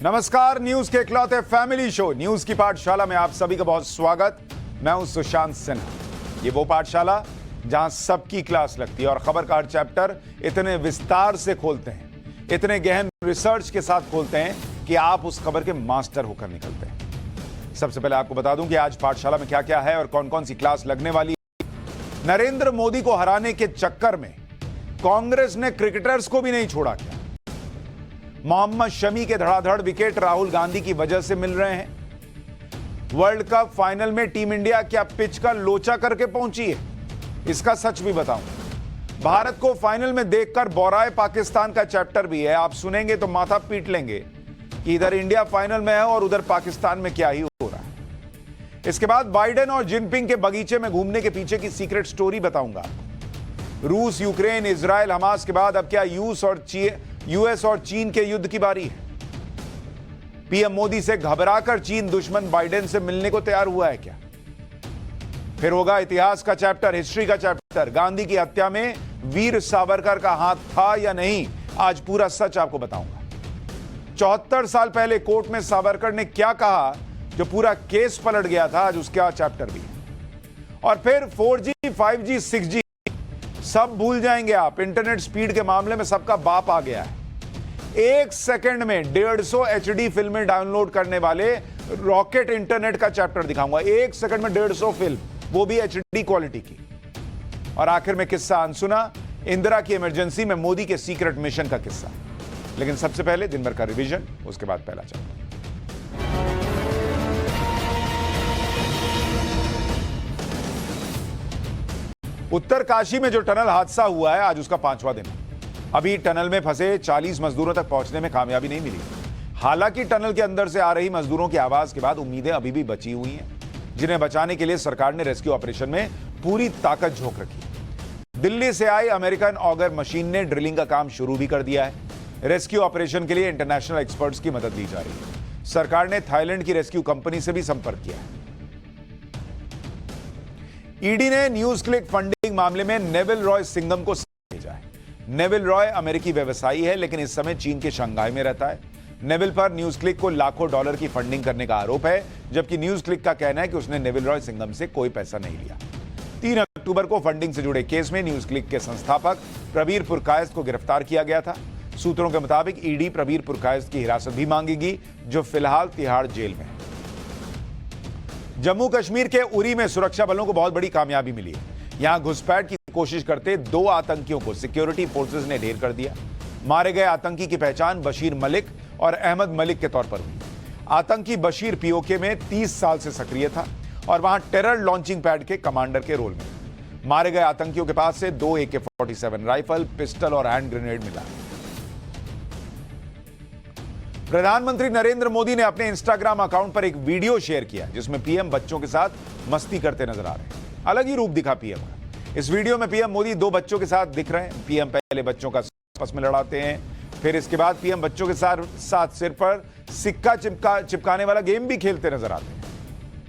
नमस्कार, न्यूज के इकलौते फैमिली शो न्यूज की पाठशाला में आप सभी का बहुत स्वागत। मैं हूं सुशांत सिन्हा। ये वो पाठशाला जहां सबकी क्लास लगती है और खबर का हर चैप्टर इतने विस्तार से खोलते हैं, इतने गहन रिसर्च के साथ खोलते हैं कि आप उस खबर के मास्टर होकर निकलते हैं। सबसे पहले आपको बता दूं कि आज पाठशाला में क्या क्या है और कौन कौन सी क्लास लगने वाली है। नरेंद्र मोदी को हराने के चक्कर में कांग्रेस ने क्रिकेटर्स को भी नहीं छोड़ा। क्या मोहम्मद शमी के धड़ाधड़ विकेट राहुल गांधी की वजह से मिल रहे हैं। वर्ल्ड कप फाइनल में टीम इंडिया क्या पिच का लोचा करके पहुंची है, इसका सच भी बताऊं। भारत को फाइनल में देखकर बौराए पाकिस्तान का चैप्टर भी है। आप सुनेंगे तो माथा पीट लेंगे कि इधर इंडिया फाइनल में है और उधर पाकिस्तान में क्या ही हो रहा है। इसके बाद बाइडेन और जिनपिंग के बगीचे में घूमने के पीछे की सीक्रेट स्टोरी बताऊंगा। रूस, यूक्रेन, इजराइल, हमास के बाद अब क्या यूएस और चीन के युद्ध की बारी है। पीएम मोदी से घबराकर चीन दुश्मन बाइडेन से मिलने को तैयार हुआ है क्या। फिर होगा इतिहास का चैप्टर, हिस्ट्री का चैप्टर। गांधी की हत्या में वीर सावरकर का हाथ था या नहीं, आज पूरा सच आपको बताऊंगा। 74 साल पहले कोर्ट में सावरकर ने क्या कहा जो पूरा केस पलट गया था, आज उसका चैप्टर भी है। और फिर 4G, 5G, 6G सब भूल जाएंगे आप। इंटरनेट स्पीड के मामले में सबका बाप आ गया है। एक सेकंड में 150 HD फिल्में डाउनलोड करने वाले रॉकेट इंटरनेट का चैप्टर दिखाऊंगा। एक सेकंड में 150 फिल्म, वो भी HD क्वालिटी की। और आखिर में किस्सा अनसुना, इंदिरा की इमरजेंसी में मोदी के सीक्रेट मिशन का किस्सा। लेकिन सबसे पहले दिन भर का रिवीजन, उसके बाद पहला चैप्टर। उत्तरकाशी में जो टनल हादसा हुआ है, आज उसका 5वां दिन है। अभी टनल में फंसे 40 मजदूरों तक पहुंचने में कामयाबी नहीं मिली। हालांकि टनल के अंदर से आ रही मजदूरों की आवाज के बाद उम्मीदें अभी भी बची हुई हैं, जिन्हें बचाने के लिए सरकार ने रेस्क्यू ऑपरेशन में पूरी ताकत झोंक रखी। दिल्ली से आई अमेरिकन ऑगर मशीन ने ड्रिलिंग का काम शुरू भी कर दिया है। रेस्क्यू ऑपरेशन के लिए इंटरनेशनल एक्सपर्ट्स की मदद ली जा रही है। सरकार ने थाईलैंड की रेस्क्यू कंपनी से भी संपर्क किया है। ईडी ने न्यूज क्लिक फंडिंग मामले में नेविल रॉय सिंघम को भेजा है। नेविल रॉय अमेरिकी व्यवसायी है, लेकिन इस समय चीन के शंघाई में रहता है। नेविल पर न्यूज क्लिक को लाखों डॉलर की फंडिंग करने का आरोप है, जबकि न्यूज क्लिक का कहना है कि उसने नेविल रॉय सिंघम से कोई पैसा नहीं लिया। 3 अक्टूबर को फंडिंग से जुड़े केस में न्यूज क्लिक के संस्थापक प्रबीर पुरकायस्थ को गिरफ्तार किया गया था। सूत्रों के मुताबिक ईडी प्रबीर पुरकायस्थ की हिरासत भी मांगेगी, जो फिलहाल तिहाड़ जेल में है। जम्मू कश्मीर के उरी में सुरक्षा बलों को बहुत बड़ी कामयाबी मिली है। यहां घुसपैठ की कोशिश करते 2 आतंकियों को सिक्योरिटी फोर्सेस ने ढेर कर दिया। मारे गए आतंकी की पहचान बशीर मलिक और अहमद मलिक के तौर पर हुई। आतंकी बशीर पीओके में 30 साल से सक्रिय था और वहां टेरर लॉन्चिंग पैड के कमांडर के रोल में। मारे गए आतंकियों के पास से 2 AK-47 राइफल, पिस्टल और हैंड ग्रेनेड मिला। प्रधानमंत्री नरेंद्र मोदी ने अपने इंस्टाग्राम अकाउंट पर एक वीडियो शेयर किया, जिसमें पीएम बच्चों के साथ मस्ती करते नजर आ रहे हैं। अलग ही रूप दिखा पीएम का। इस वीडियो में पीएम मोदी 2 बच्चों के साथ दिख रहे हैं। पीएम पहले बच्चों का आपस में लड़ाते हैं, फिर इसके बाद पीएम बच्चों के साथ सिर पर सिक्का चिपकाने वाला गेम भी खेलते नजर आते हैं।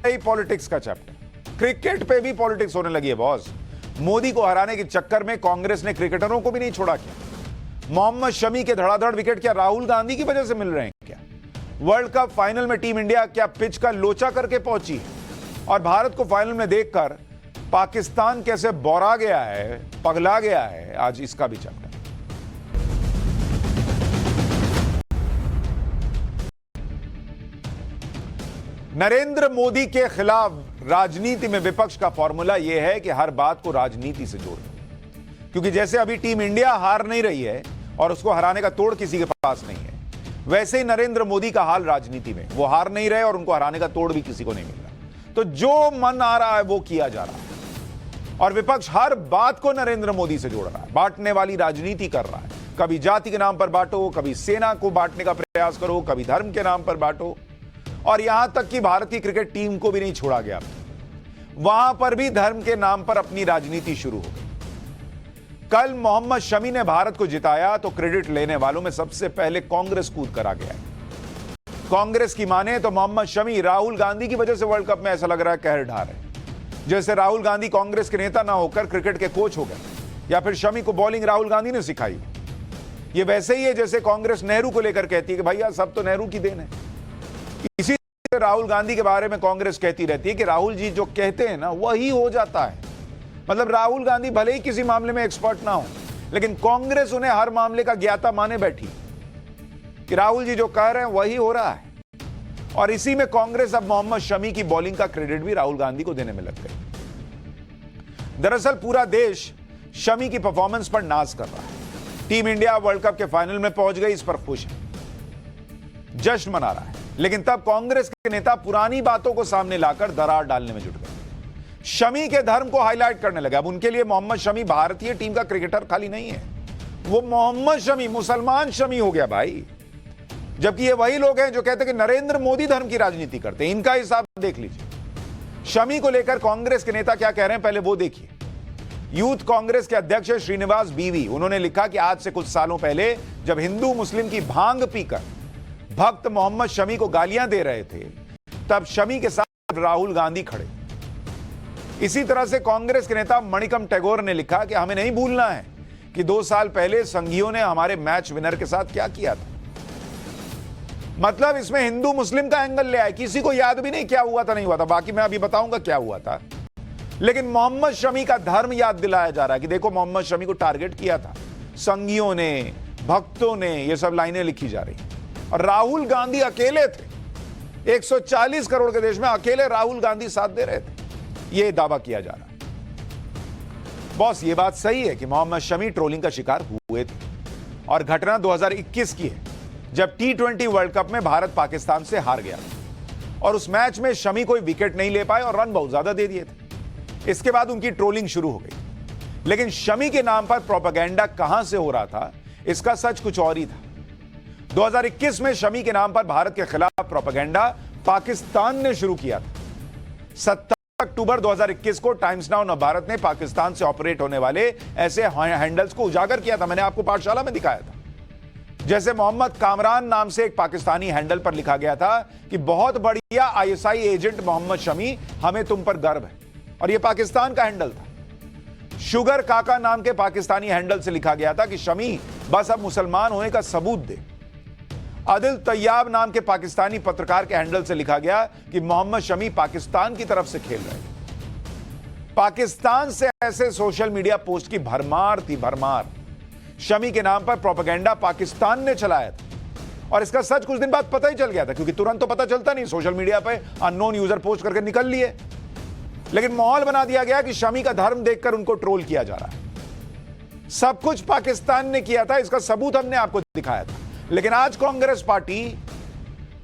यही पॉलिटिक्स का चैप्टर। क्रिकेट पे भी पॉलिटिक्स होने लगी है बॉस। मोदी को हराने के चक्कर में कांग्रेस ने क्रिकेटरों को भी नहीं छोड़ा। क्या मोहम्मद शमी के धड़ाधड़ विकेट क्या राहुल गांधी की वजह से मिल रहे हैं क्या। वर्ल्ड कप फाइनल में टीम इंडिया क्या पिच का लोचा करके पहुंची है, और भारत को फाइनल में देखकर पाकिस्तान कैसे बौरा गया है, पगला गया है, आज इसका भी चैप्टर। नरेंद्र मोदी के खिलाफ राजनीति में विपक्ष का फॉर्मूला यह है कि हर बात को राजनीति से जोड़ दो। क्योंकि जैसे अभी टीम इंडिया हार नहीं रही है और उसको हराने का तोड़ किसी के पास नहीं है, वैसे ही नरेंद्र मोदी का हाल राजनीति में। वो हार नहीं रहे और उनको हराने का तोड़ भी किसी को नहीं मिल रहा। तो जो मन आ रहा है वो किया जा रहा है और विपक्ष हर बात को नरेंद्र मोदी से जोड़ रहा है, बांटने वाली राजनीति कर रहा है। कभी जाति के नाम पर बांटो, कभी सेना को बांटने का प्रयास करो, कभी धर्म के नाम पर बांटो, और यहां तक कि भारत की क्रिकेट टीम को भी नहीं छोड़ा गया। वहां पर भी धर्म के नाम पर अपनी राजनीति शुरू हो गई। कल मोहम्मद शमी ने भारत को जिताया तो क्रेडिट लेने वालों में सबसे पहले कांग्रेस कूद कर आ गया। कांग्रेस की माने तो मोहम्मद शमी राहुल गांधी की वजह से वर्ल्ड कप में ऐसा लग रहा है कहर ढा रहे। जैसे राहुल गांधी कांग्रेस के नेता ना होकर क्रिकेट के कोच हो गए, या फिर शमी को बॉलिंग राहुल गांधी ने सिखाई। ये वैसे ही है जैसे कांग्रेस नेहरू को लेकर कहती है कि भैया सब तो नेहरू की देन है। इसी तरह राहुल गांधी के बारे में कांग्रेस कहती रहती है कि राहुल जी जो कहते हैं ना वही हो जाता है। मतलब राहुल गांधी भले ही किसी मामले में एक्सपर्ट ना हो, लेकिन कांग्रेस उन्हें हर मामले का ज्ञाता माने बैठी कि राहुल जी जो कह रहे हैं वही हो रहा है। और इसी में कांग्रेस अब मोहम्मद शमी की बॉलिंग का क्रेडिट भी राहुल गांधी को देने में लग गई। दरअसल पूरा देश शमी की परफॉर्मेंस पर नाज कर रहा है। टीम इंडिया वर्ल्ड कप के फाइनल में पहुंच गई, इस पर खुश है, जश्न मना रहा है। लेकिन तब कांग्रेस के नेता पुरानी बातों को सामने लाकर दरार डालने में जुट गए। शमी के धर्म को हाईलाइट करने लगे। अब उनके लिए मोहम्मद शमी भारतीय टीम का क्रिकेटर खाली नहीं है, वो मोहम्मद शमी मुसलमान शमी हो गया भाई। जबकि ये वही लोग हैं जो कहते हैं कि नरेंद्र मोदी धर्म की राजनीति करते हैं। इनका हिसाब देख लीजिए। शमी को लेकर कांग्रेस के नेता क्या कह रहे हैं, पहले वो देखिए। यूथ कांग्रेस के अध्यक्ष श्रीनिवास बीवी, उन्होंने लिखा कि आज से कुछ सालों पहले जब हिंदू मुस्लिम की भांग पीकर भक्त मोहम्मद शमी को गालियां दे रहे थे, तब शमी के साथ राहुल गांधी खड़े। इसी तरह से कांग्रेस के नेता मणिकम टैगोर ने लिखा कि हमें नहीं भूलना है कि 2 साल पहले संघियों ने हमारे मैच विनर के साथ क्या किया था। मतलब इसमें हिंदू मुस्लिम का एंगल ले आए। किसी को याद भी नहीं क्या हुआ था, नहीं हुआ था, बाकी मैं अभी बताऊंगा क्या हुआ था। लेकिन मोहम्मद शमी का धर्म याद दिलाया जा रहा है कि देखो मोहम्मद शमी को टारगेट किया था संघियों ने, भक्तों ने, ये सब लाइनें लिखी जा रही। और राहुल गांधी अकेले थे, 140 करोड़ के देश में अकेले राहुल गांधी साथ दे रहे थे, ये दावा किया जा रहा। बॉस ये बात सही है कि मोहम्मद शमी ट्रोलिंग का शिकार हुए थे और घटना 2021 की है, जब T20 वर्ल्ड कप में भारत पाकिस्तान से हार गया और उस मैच में शमी कोई विकेट नहीं ले पाए और रन बहुत ज्यादा दे दिए थे। इसके बाद उनकी ट्रोलिंग शुरू हो गई। लेकिन शमी के नाम पर प्रोपेगेंडा कहां से हो रहा था, इसका सच कुछ और ही था। 2021 में शमी के नाम पर भारत के खिलाफ प्रोपेगेंडा पाकिस्तान ने शुरू किया था। 17 अक्टूबर 2021 को टाइम्स नाउ नवभारत ने पाकिस्तान से ऑपरेट होने वाले ऐसे हैंडल्स को उजागर किया था। मैंने आपको पाठशाला में दिखाया था। जैसे मोहम्मद कामरान नाम से एक पाकिस्तानी हैंडल पर लिखा गया था कि बहुत बढ़िया ISI एजेंट मोहम्मद शमी, हमें तुम पर गर्व है, और यह पाकिस्तान का हैंडल था। शुगर काका नाम के पाकिस्तानी हैंडल से लिखा गया था कि शमी बस अब मुसलमान होने का सबूत दे। आदिल तैयाब नाम के पाकिस्तानी पत्रकार के हैंडल से लिखा गया कि मोहम्मद शमी पाकिस्तान की तरफ से खेल रहे थे। पाकिस्तान से ऐसे सोशल मीडिया पोस्ट की भरमार थी, भरमार। शमी के नाम पर प्रोपेगेंडा पाकिस्तान ने चलाया था और इसका सच कुछ दिन बाद पता ही चल गया था, क्योंकि तुरंत तो पता चलता नहीं, सोशल मीडिया पे अननोन यूजर पोस्ट करके निकल लिए। लेकिन माहौल बना दिया गया कि शमी का धर्म देखकर उनको ट्रोल किया जा रहा है। सब कुछ पाकिस्तान ने किया था, इसका सबूत हमने आपको दिखाया था। लेकिन आज कांग्रेस पार्टी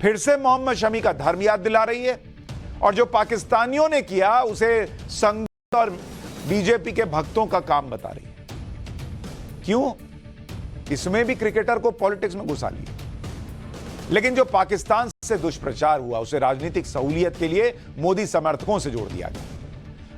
फिर से मोहम्मद शमी का धर्म याद दिला रही है और जो पाकिस्तानियों ने किया उसे संघ और बीजेपी के भक्तों का काम बता रही है। क्यों? इसमें भी क्रिकेटर को पॉलिटिक्स में घुसा लिया। लेकिन जो पाकिस्तान से दुष्प्रचार हुआ उसे राजनीतिक सहूलियत के लिए मोदी समर्थकों से जोड़ दिया गया।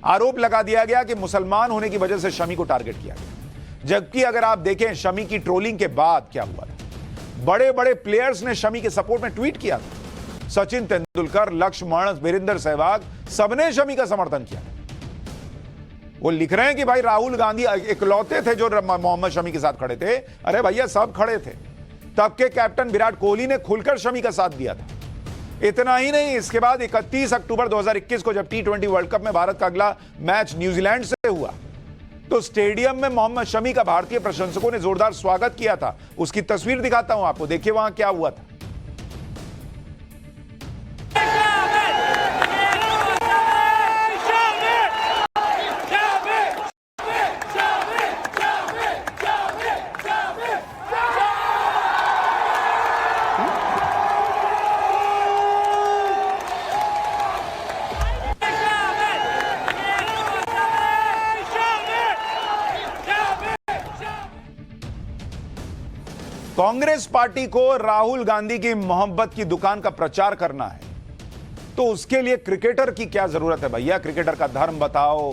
आरोप लगा दिया गया कि मुसलमान होने की वजह से शमी को टारगेट किया गया। जबकि अगर आप देखें शमी की ट्रोलिंग के बाद क्या हुआ था, बड़े बड़े प्लेयर्स ने शमी के सपोर्ट में ट्वीट किया था। सचिन तेंदुलकर, लक्ष्मण, वीरेंद्र सहवाग, सबने शमी का समर्थन किया। वो लिख रहे हैं कि भाई राहुल गांधी इकलौते थे जो मोहम्मद शमी के साथ खड़े थे। अरे भैया सब खड़े थे। तब के कैप्टन विराट कोहली ने खुलकर शमी का साथ दिया था। इतना ही नहीं, इसके बाद 31 अक्टूबर 2021 को जब T20 वर्ल्ड कप में भारत का अगला मैच न्यूजीलैंड से हुआ तो स्टेडियम में मोहम्मद शमी का भारतीय प्रशंसकों ने जोरदार स्वागत किया था। उसकी तस्वीर दिखाता हूं आपको, देखिए वहां क्या हुआ था। कांग्रेस पार्टी को राहुल गांधी की मोहब्बत की दुकान का प्रचार करना है तो उसके लिए क्रिकेटर की क्या जरूरत है भैया? क्रिकेटर का धर्म बताओ।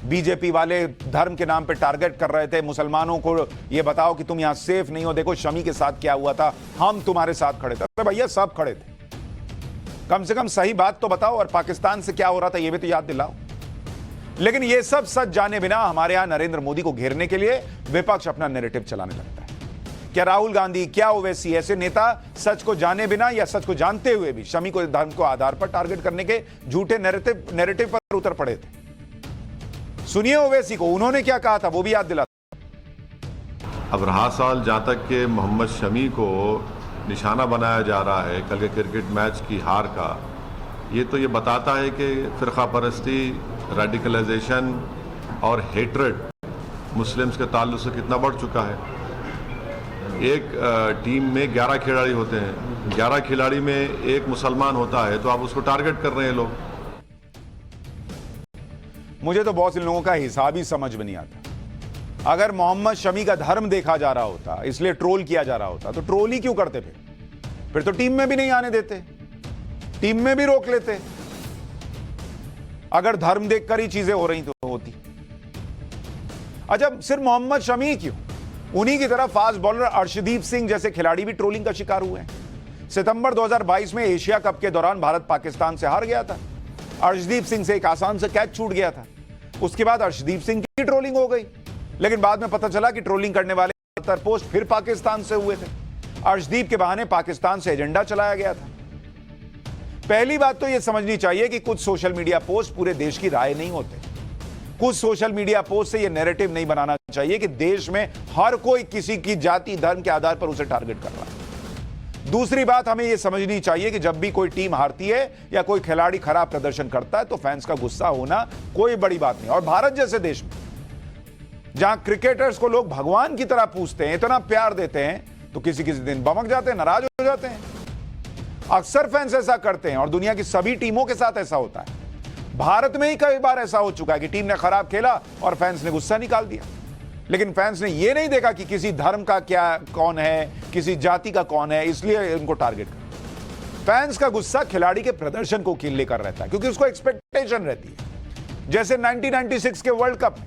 बीजेपी वाले धर्म के नाम पे टारगेट कर रहे थे मुसलमानों को, ये बताओ कि तुम यहां सेफ नहीं हो, देखो शमी के साथ क्या हुआ था, हम तुम्हारे साथ खड़े थे। अरे भैया सब खड़े थे, कम से कम सही बात तो बताओ। और पाकिस्तान से क्या हो रहा था ये भी तो याद दिलाओ। लेकिन ये सब सच जाने बिना हमारे यहां नरेंद्र मोदी को घेरने के लिए विपक्ष अपना नैरेटिव चलाने लगता है क्या राहुल गांधी, क्या ओवैसी, ऐसे नेता सच को जाने बिना या सच को जानते हुए भी शमी को धर्म को आधार पर टारगेट करने के झूठे नैरेटिव पर उतर पड़े थे। सुनिए ओवैसी को, उन्होंने क्या कहा था वो भी याद दिलाता। अब रहा सवाल जहाँ तक कि मोहम्मद शमी को निशाना बनाया जा रहा है कल के क्रिकेट मैच की हार का, ये तो ये बताता है कि फ़िरक़ा परस्ती, रेडिकलाइजेशन और हेट्रेड मुस्लिम्स के ताल्लुक से कितना बढ़ चुका है। एक टीम में 11 खिलाड़ी होते हैं, 11 खिलाड़ी में एक मुसलमान होता है, तो आप उसको टारगेट कर रहे हैं लोग। मुझे तो बहुत से लोगों का हिसाब ही समझ में नहीं आता। अगर मोहम्मद शमी का धर्म देखा जा रहा होता, इसलिए ट्रोल किया जा रहा होता, तो ट्रोल ही क्यों करते फिर तो टीम में भी नहीं आने देते, टीम में भी रोक लेते। अगर धर्म देखकर ही चीजें हो रही तो होती। अच्छा, सिर्फ मोहम्मद शमी क्यों, उन्हीं की तरह फास्ट बॉलर अर्शदीप सिंह जैसे खिलाड़ी भी ट्रोलिंग का शिकार हुए हैं। सितंबर 2022 में एशिया कप के दौरान भारत पाकिस्तान से हार गया था। अर्शदीप सिंह से एक आसान से कैच छूट गया था। उसके बाद अर्शदीप सिंह की ट्रोलिंग हो गई, लेकिन बाद में पता चला कि ट्रोलिंग करने वाले पोस्ट फिर पाकिस्तान से हुए थे। अर्शदीप के बहाने पाकिस्तान से एजेंडा चलाया गया था। पहली बात तो यह समझनी चाहिए कि कुछ सोशल मीडिया पोस्ट पूरे देश की राय नहीं होते। कुछ सोशल मीडिया पोस्ट से यह नैरेटिव नहीं बनाना चाहिए कि देश में हर कोई किसी की जाति धर्म के आधार पर उसे टारगेट कर रहा है। दूसरी बात हमें यह समझनी चाहिए कि जब भी कोई टीम हारती है या कोई खिलाड़ी खराब प्रदर्शन करता है तो फैंस का गुस्सा होना कोई बड़ी बात नहीं। और भारत जैसे देश में जहां क्रिकेटर्स को लोग भगवान की तरह पूजते हैं, इतना प्यार देते हैं, तो किसी किसी दिन बमक जाते हैं, नाराज हो जाते हैं। अक्सर फैंस ऐसा करते हैं और दुनिया की सभी टीमों के साथ ऐसा होता है। भारत में ही कई बार ऐसा हो चुका है कि टीम ने खराब खेला और फैंस ने गुस्सा निकाल दिया, लेकिन फैंस ने यह नहीं देखा कि किसी धर्म का क्या कौन है, किसी जाति का कौन है, इसलिए उनको टारगेट कर। फैंस का गुस्सा खिलाड़ी के प्रदर्शन को लेकर रहता है, क्योंकि उसको एक्सपेक्टेशन रहती है। जैसे 1996 के वर्ल्ड कप में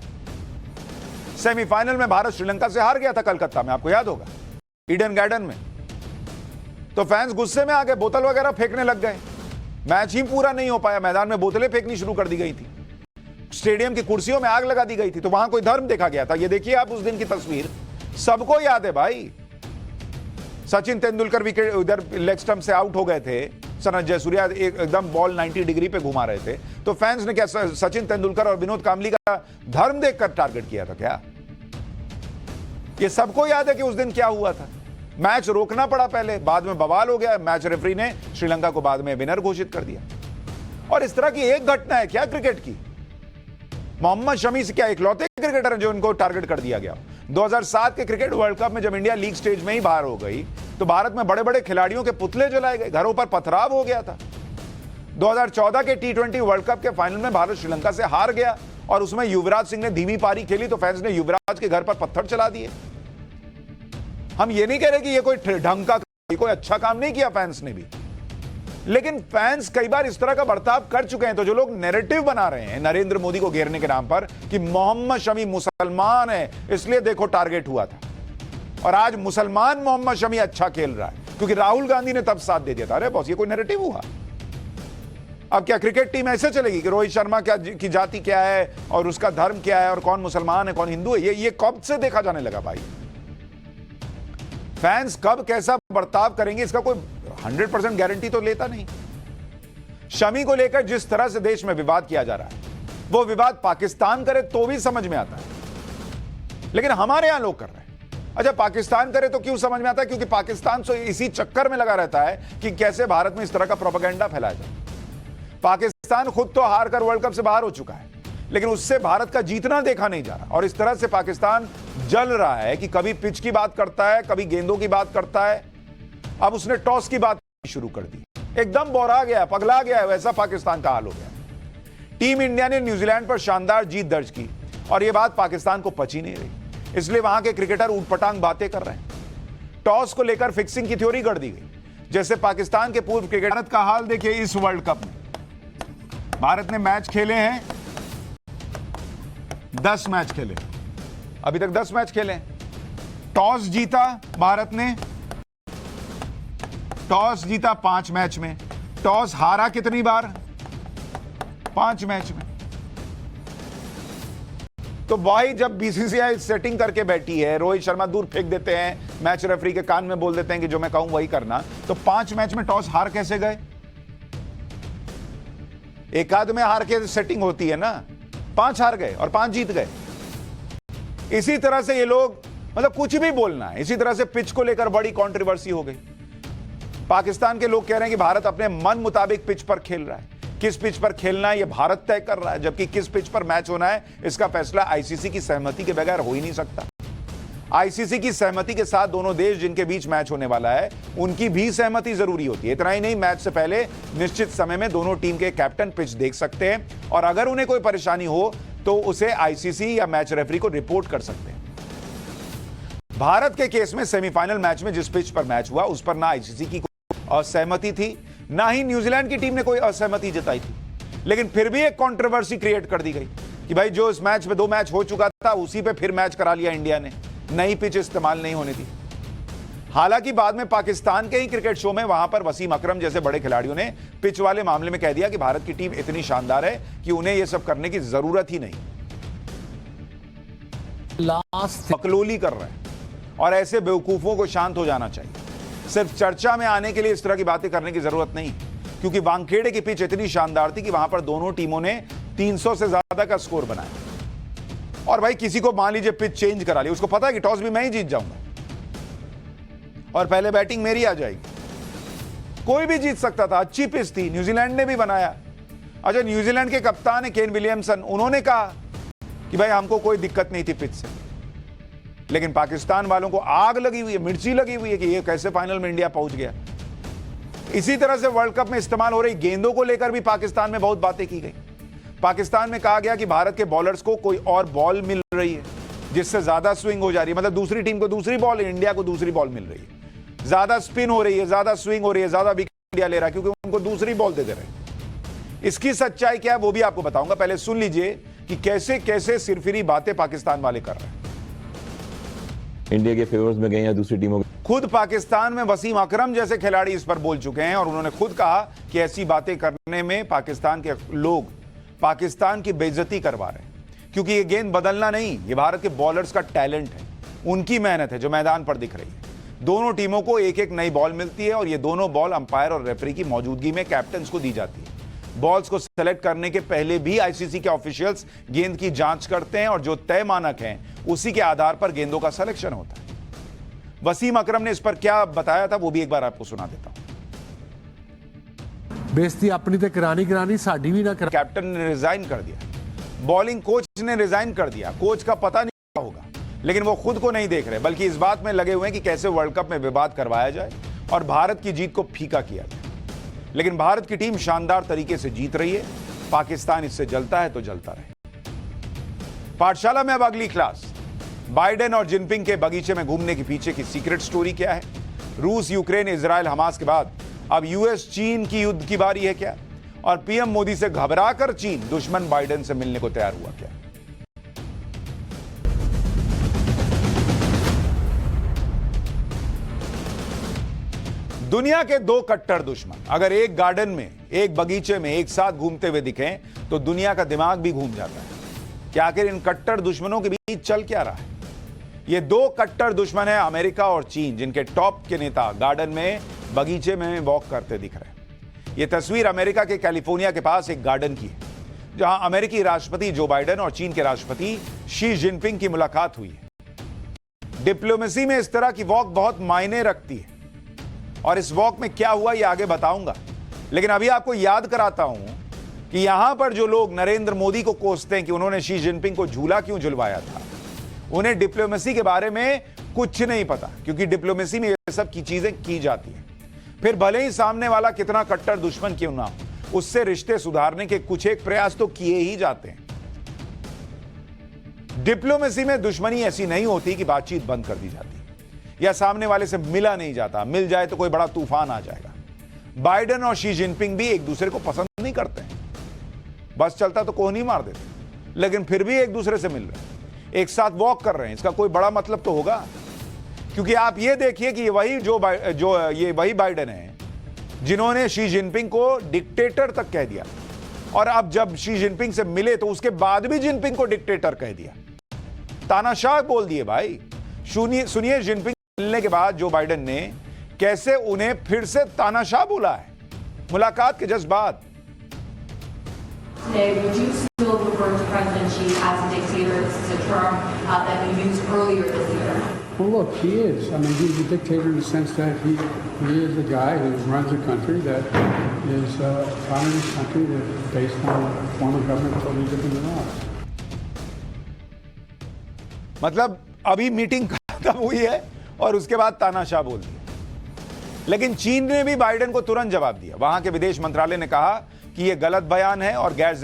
सेमीफाइनल में भारत श्रीलंका से हार गया था कलकत्ता में, आपको याद होगा, ईडन गार्डन में। तो फैंस गुस्से में आ गए, बोतल वगैरह फेंकने लग गए। मैच ही पूरा नहीं हो पाया, मैदान में बोतलें फेंकनी शुरू कर दी गई थी, स्टेडियम की कुर्सियों में आग लगा दी गई थी। तो वहां कोई धर्म देखा गया था? ये देखिए आप उस दिन की तस्वीर, सबको याद है भाई। सचिन तेंदुलकर विकेट उधर लेग स्टंप से आउट हो गए थे, सनत जयसूर्या एकदम बॉल 90 डिग्री पे घुमा रहे थे, तो फैंस ने क्या सचिन तेंदुलकर और विनोद कांबली का धर्म देखकर टारगेट किया था क्या? ये सबको याद है कि उस दिन क्या हुआ था। मैच रोकना पड़ा पहले, बाद में बवाल हो गया, मैच रेफरी ने श्रीलंका को बाद में विनर घोषित कर दिया। और इस तरह की एक घटना है क्या क्रिकेट की? मोहम्मद शमी से क्या इकलौते क्रिकेटर हैं जो उनको टारगेट कर दिया गया? 2007 के क्रिकेट वर्ल्ड कप में जब इंडिया लीग स्टेज में ही बाहर हो गई तो भारत में बड़े बड़े खिलाड़ियों के पुतले जलाए गए, घरों पर पथराव हो गया था। 2014 के T20 वर्ल्ड कप के फाइनल में भारत श्रीलंका से हार गया और उसमें युवराज सिंह ने धीमी पारी खेली तो फैंस ने युवराज के घर पर पत्थर चला दिए। हम ये नहीं कह रहे कि ये कोई ढंग का, कोई अच्छा काम नहीं किया फैंस ने भी, लेकिन फैंस कई बार इस तरह का बर्ताव कर चुके हैं। तो जो लोग नैरेटिव बना रहे हैं नरेंद्र मोदी को घेरने के नाम पर कि मोहम्मद शमी मुसलमान है इसलिए देखो टारगेट हुआ था, और आज मुसलमान मोहम्मद शमी अच्छा खेल रहा है क्योंकि राहुल गांधी ने तब साथ दे दिया था। अरे बॉस, ये कोई नैरेटिव हुआ? अब क्या क्रिकेट टीम ऐसे चलेगी कि रोहित शर्मा क्या की जाति क्या है और उसका धर्म क्या है और कौन मुसलमान है कौन हिंदू है? ये कब से देखा जाने लगा भाई? फैंस कब कैसा बर्ताव करेंगे इसका कोई 100% गारंटी तो लेता नहीं। शमी को लेकर जिस तरह से देश में विवाद किया जा रहा है, वो विवाद पाकिस्तान करे तो भी समझ में आता है, लेकिन हमारे यहां लोग कर रहे हैं। अच्छा, पाकिस्तान करे तो क्यों समझ में आता है? क्योंकि पाकिस्तान तो इसी चक्कर में लगा रहता है कि कैसे भारत में इस तरह का प्रोपेगेंडा फैलाया जाए। पाकिस्तान खुद तो हार कर वर्ल्ड कप से बाहर हो चुका है, लेकिन उससे भारत का जीतना देखा नहीं जा रहा, और इस तरह से पाकिस्तान जल रहा है कि कभी पिच की बात करता है, कभी गेंदों की बात करता है। अब उसने टॉस की बात शुरू कर दी, एकदम बोरा गया, पगला गया है, वैसा पाकिस्तान का हाल हो गया। टीम इंडिया ने न्यूजीलैंड पर शानदार जीत दर्ज की और यह बात पाकिस्तान को पची नहीं रही, इसलिए वहां के क्रिकेटर ऊटपटांग बातें कर रहे हैं। टॉस को लेकर फिक्सिंग की थ्योरी गढ़ दी गई। जैसे पाकिस्तान के पूर्व क्रिकेटर, भारत का हाल देखिए इस वर्ल्ड कप में। भारत ने मैच खेले हैं 10 मैच खेले, अभी तक 10 मैच खेले। टॉस जीता भारत ने, टॉस जीता 5 मैच में, टॉस हारा कितनी बार? 5 मैच में। तो भाई जब बीसीसीआई सेटिंग करके बैठी है, रोहित शर्मा दूर फेंक देते हैं, मैच रेफरी के कान में बोल देते हैं कि जो मैं कहूं वही करना, तो 5 मैच में टॉस हार कैसे गए? एक आध में हार के सेटिंग होती है ना, 5 हार गए और 5 जीत गए। इसी तरह से ये लोग मतलब कुछ भी बोलना है। इसी तरह से पिच को लेकर बड़ी कंट्रोवर्सी हो गई। पाकिस्तान के लोग कह रहे हैं कि भारत अपने मन मुताबिक पिच पर खेल रहा है। किस पिच पर खेलना है यह भारत तय कर रहा है, जबकि किस पिच पर मैच होना है इसका फैसला आईसीसी की सहमति के बगैर हो ही नहीं सकता। आईसीसी की सहमति के साथ दोनों देश जिनके बीच मैच होने वाला है उनकी भी सहमति जरूरी होती है। इतना ही नहीं, मैच से पहले निश्चित समय में दोनों टीम के कैप्टन पिच देख सकते हैं और अगर उन्हें कोई परेशानी हो तो उसे आईसीसी या मैच रेफरी को रिपोर्ट कर सकते हैं। भारत के केस में सेमीफाइनल मैच में जिस पिच पर मैच हुआ उस पर ना आईसीसी की कोई असहमति थी, ना ही न्यूजीलैंड की टीम ने कोई असहमति जताई थी। लेकिन फिर भी एक कंट्रोवर्सी क्रिएट कर दी गई कि भाई जो इस मैच में 2 मैच हो चुका था उसी पे फिर मैच करा लिया इंडिया ने, नई पिच इस्तेमाल नहीं होने दी। हालांकि बाद में पाकिस्तान के ही क्रिकेट शो में वहां पर वसीम अकरम जैसे बड़े खिलाड़ियों ने पिच वाले मामले में कह दिया कि भारत की टीम इतनी शानदार है कि उन्हें यह सब करने की जरूरत ही नहीं। बकलोली कर रहे हैं और ऐसे बेवकूफों को शांत हो जाना चाहिए। सिर्फ चर्चा में आने के लिए इस तरह की बातें करने की जरूरत नहीं, क्योंकि वानखेड़े की पिच इतनी शानदार थी कि वहां पर दोनों टीमों ने 300 से ज्यादा का स्कोर बनाया। और भाई किसी को मान लीजिए पिच चेंज करा ली, उसको पता है कि टॉस भी मैं ही जीत जाऊंगा और पहले बैटिंग मेरी आ जाएगी। कोई भी जीत सकता था, अच्छी पिच थी, न्यूजीलैंड ने भी बनाया। अच्छा, न्यूजीलैंड के कप्तान है केन विलियमसन, उन्होंने कहा कि भाई हमको कोई दिक्कत नहीं थी पिच से। लेकिन पाकिस्तान वालों को आग लगी हुई है, मिर्ची लगी हुई है कि ये कैसे फाइनल में इंडिया पहुंच गया। इसी तरह से वर्ल्ड कप में इस्तेमाल हो रही गेंदों को लेकर भी पाकिस्तान में बहुत बातें की गई। पाकिस्तान में कहा गया कि भारत के बॉलर्स को कोई और बॉल मिल रही है जिससे ज्यादा स्विंग हो जा रही है, मतलब दूसरी टीम को दूसरी बॉल, इंडिया को दूसरी बॉल मिल रही है, ज्यादा स्पिन हो रही है, ज्यादा स्विंग हो रही है, ज्यादा विकेट इंडिया ले रहा है क्योंकि उनको दूसरी बॉल दे रहे हैं। इसकी सच्चाई क्या है वो भी आपको बताऊंगा, पहले सुन लीजिए कि कैसे कैसे सिरफिरी बातें पाकिस्तान वाले कर रहे हैं। इंडिया के फेवर्स में गए या दूसरी टीमों के। खुद पाकिस्तान में वसीम अकरम जैसे खिलाड़ी इस पर बोल चुके हैं और उन्होंने खुद कहा कि ऐसी बातें करने में पाकिस्तान के लोग पाकिस्तान की बेइज्जती करवा रहे हैं, क्योंकि ये गेंद बदलना नहीं, ये भारत के बॉलर्स का टैलेंट है, उनकी मेहनत है जो मैदान पर दिख रही है। दोनों टीमों को एक एक नई बॉल मिलती है और ये दोनों बॉल अंपायर और रेफरी की मौजूदगी में कैप्टन को दी जाती है। बॉल्स को सेलेक्ट करने के पहले भी आईसीसी के ऑफिशियल्स गेंद की जांच करते हैं और जो तय मानक हैं उसी के आधार पर गेंदों का सिलेक्शन होता है। वसीम अकरम ने इस पर क्या बताया था वो भी एक बार आपको सुना देता हूं। बेइज्जती अपनी ते करानी साडी भी ना करा। कैप्टन ने रिजाइन कर दिया, बॉलिंग कोच ने रिजाइन कर दिया। कोच का पता नहीं क्या होगा, लेकिन वो खुद को नहीं देख रहे बल्कि इस बात में लगे हुए हैं कि कैसे वर्ल्ड कप में विवाद करवाया जाए और भारत की जीत को फीका किया जाए। लेकिन भारत की टीम शानदार तरीके से जीत रही है, पाकिस्तान इससे जलता है तो जलता रहे। पाठशाला में अब अगली क्लास, बाइडेन और जिनपिंग के बगीचे में घूमने के पीछे की सीक्रेट स्टोरी क्या है? रूस, यूक्रेन, इजराइल, हमास के बाद अब यूएस चीन की युद्ध की बारी है क्या? और पीएम मोदी से घबराकर चीन दुश्मन बाइडेन से मिलने को तैयार हुआ क्या? दुनिया के 2 कट्टर दुश्मन अगर एक गार्डन में, एक बगीचे में एक साथ घूमते हुए दिखें तो दुनिया का दिमाग भी घूम जाता है कि आखिर इन कट्टर दुश्मनों के बीच चल क्या रहा है। ये 2 कट्टर दुश्मन है अमेरिका और चीन, जिनके टॉप के नेता गार्डन में, बगीचे में वॉक करते दिख रहे हैं। यह तस्वीर अमेरिका के कैलिफोर्निया के पास एक गार्डन की है जहां अमेरिकी राष्ट्रपति जो बाइडेन और चीन के राष्ट्रपति शी जिनपिंग की मुलाकात हुई है। डिप्लोमेसी में इस तरह की वॉक बहुत मायने रखती है और इस वॉक में क्या हुआ ये आगे बताऊंगा, लेकिन अभी आपको याद कराता हूं कि यहां पर जो लोग नरेंद्र मोदी को कोसते हैं कि उन्होंने शी जिनपिंग को झूला क्यों झुलवाया था, उन्हें डिप्लोमेसी के बारे में कुछ नहीं पता, क्योंकि डिप्लोमेसी में ये सब की चीजें की जाती हैं। फिर भले ही सामने वाला कितना कट्टर दुश्मन क्यों ना हो, उससे रिश्ते सुधारने के कुछ एक प्रयास तो किए ही जाते हैं। डिप्लोमेसी में दुश्मनी ऐसी नहीं होती कि बातचीत बंद कर दी जाती या सामने वाले से मिला नहीं जाता, मिल जाए तो कोई बड़ा तूफान आ जाएगा। बाइडेन और शी जिनपिंग भी एक दूसरे को पसंद नहीं करते हैं, बस चलता तो कोहनी मार देते, लेकिन फिर भी एक दूसरे से मिल रहे हैं, एक साथ वॉक कर रहे हैं। इसका कोई बड़ा मतलब तो होगा, क्योंकि आप ये देखिए कि ये वही बाइडेन है जिन्होंने शी जिनपिंग को डिक्टेटर तक कह दिया और अब जब शी जिनपिंग से मिले तो उसके बाद भी जिनपिंग को डिक्टेटर कह दिया। तानाशाह बोल दिए भाई। सुनिए जिनपिंग मिलने के बाद जो बाइडेन ने कैसे उन्हें फिर से तानाशाह बोला है मुलाकात के जस्ट बाद। Today, would you still refer to President Xi as a dictator? This is a term that we used earlier this year. Well, look, he is. I mean, he's a dictator in the sense that he is a guy who runs a country that is a communist country that is based on a form of government totally different than ours. मतलब अभी meeting खत्म हुई है और उसके बाद तानाशाह बोल दिया। लेकिन चीन ने भी बाइडेन को तुरंत जवाब दिया। वहां के विदेश मंत्रालय ने कहा कि यह गलत बयान है और गैर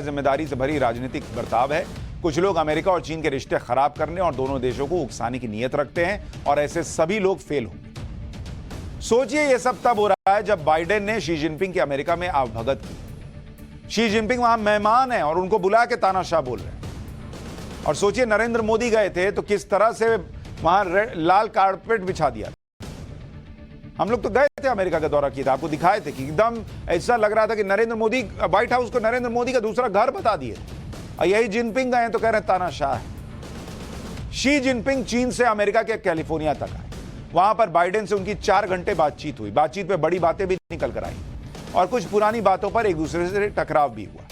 जिम्मेदारी से भरी राजनीतिक बर्ताव है। कुछ लोग अमेरिका और चीन के रिश्ते खराब करने और दोनों देशों को उकसाने की नीयत रखते हैं और ऐसे सभी लोग फेल होंगे। सोचिए यह सब तब हो रहा है जब बाइडेन ने शी जिनपिंग की अमेरिका में आवभगत की। शी जिनपिंग वहां मेहमान है और उनको बुला के तानाशाह बोल रहे हैं। और सोचिए नरेंद्र मोदी गए थे तो किस तरह से वहां लाल कारपेट बिछा दिया। हम लोग तो गए थे, अमेरिका का दौरा किया था, आपको दिखाए थे कि एकदम ऐसा लग रहा था कि नरेंद्र मोदी व्हाइट हाउस को नरेंद्र मोदी का दूसरा घर बता दिए। और यही जिनपिंग गए तो कह रहे हैं तानाशाह है। शी जिनपिंग चीन से अमेरिका के कैलिफोर्निया तक आए। वहां पर बाइडेन से उनकी 4 घंटे बातचीत हुई। बातचीत में बड़ी बातें भी निकल कर आई और कुछ पुरानी बातों पर एक दूसरे से टकराव भी हुआ।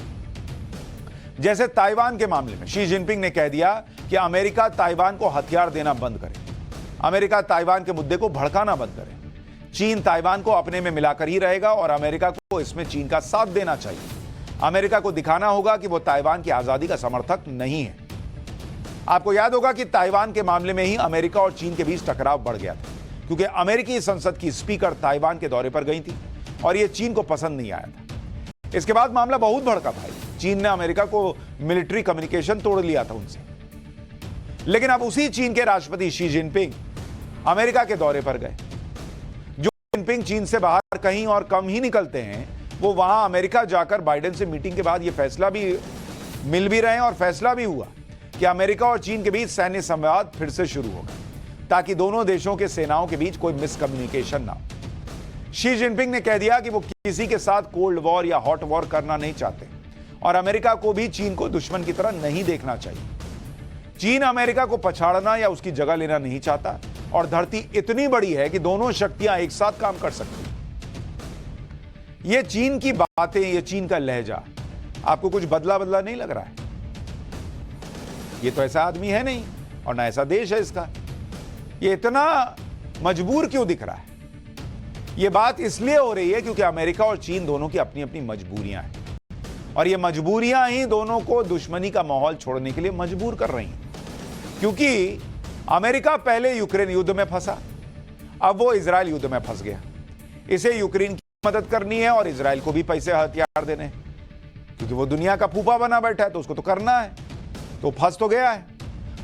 जैसे ताइवान के मामले में शी जिनपिंग ने कह दिया कि अमेरिका ताइवान को हथियार देना बंद करे, अमेरिका ताइवान के मुद्दे को भड़काना बंद करे, चीन ताइवान को अपने में मिलाकर ही रहेगा और अमेरिका को इसमें चीन का साथ देना चाहिए। अमेरिका को दिखाना होगा कि वो ताइवान की आजादी का समर्थक नहीं है। आपको याद होगा कि ताइवान के मामले में ही अमेरिका और चीन के बीच टकराव बढ़ गया था क्योंकि अमेरिकी संसद की स्पीकर ताइवान के दौरे पर गई थी और यह चीन को पसंद नहीं आया था। इसके बाद मामला बहुत भड़का भाई। चीन ने अमेरिका को मिलिट्री कम्युनिकेशन तोड़ लिया था उनसे। लेकिन अब उसी चीन के राष्ट्रपति शी जिनपिंग अमेरिका के दौरे पर गए। जो जिनपिंग चीन से बाहर कहीं और कम ही निकलते हैं, वो वहां अमेरिका जाकर बाइडेन से मीटिंग के बाद ये फैसला भी मिल भी रहे हैं और फैसला भी हुआ कि अमेरिका और चीन के बीच सैन्य संवाद फिर से शुरू होगा ताकि दोनों देशों के सेनाओं के बीच कोई मिसकम्युनिकेशन ना हो। शी जिनपिंग ने कह दिया कि वो किसी के साथ कोल्ड वॉर या हॉट वॉर करना नहीं चाहते और अमेरिका को भी चीन को दुश्मन की तरह नहीं देखना चाहिए। चीन अमेरिका को पछाड़ना या उसकी जगह लेना नहीं चाहता और धरती इतनी बड़ी है कि दोनों शक्तियां एक साथ काम कर सकती हैं। ये चीन की बातें, ये चीन का लहजा आपको कुछ बदला बदला नहीं लग रहा है? ये तो ऐसा आदमी है नहीं और ना ऐसा देश है इसका। ये इतना मजबूर क्यों दिख रहा है? ये बात इसलिए हो रही है क्योंकि अमेरिका और चीन दोनों की अपनी अपनी मजबूरियां हैं और ये मजबूरियां ही दोनों को दुश्मनी का माहौल छोड़ने के लिए मजबूर कर रही हैं। क्योंकि अमेरिका पहले यूक्रेन युद्ध में फंसा, अब वो इजराइल युद्ध में फंस गया। इसे यूक्रेन की मदद करनी है और इजराइल को भी पैसे हथियार देने हैं क्योंकि वो दुनिया का फूफा बना बैठा है तो उसको तो करना है, तो फंस तो गया है।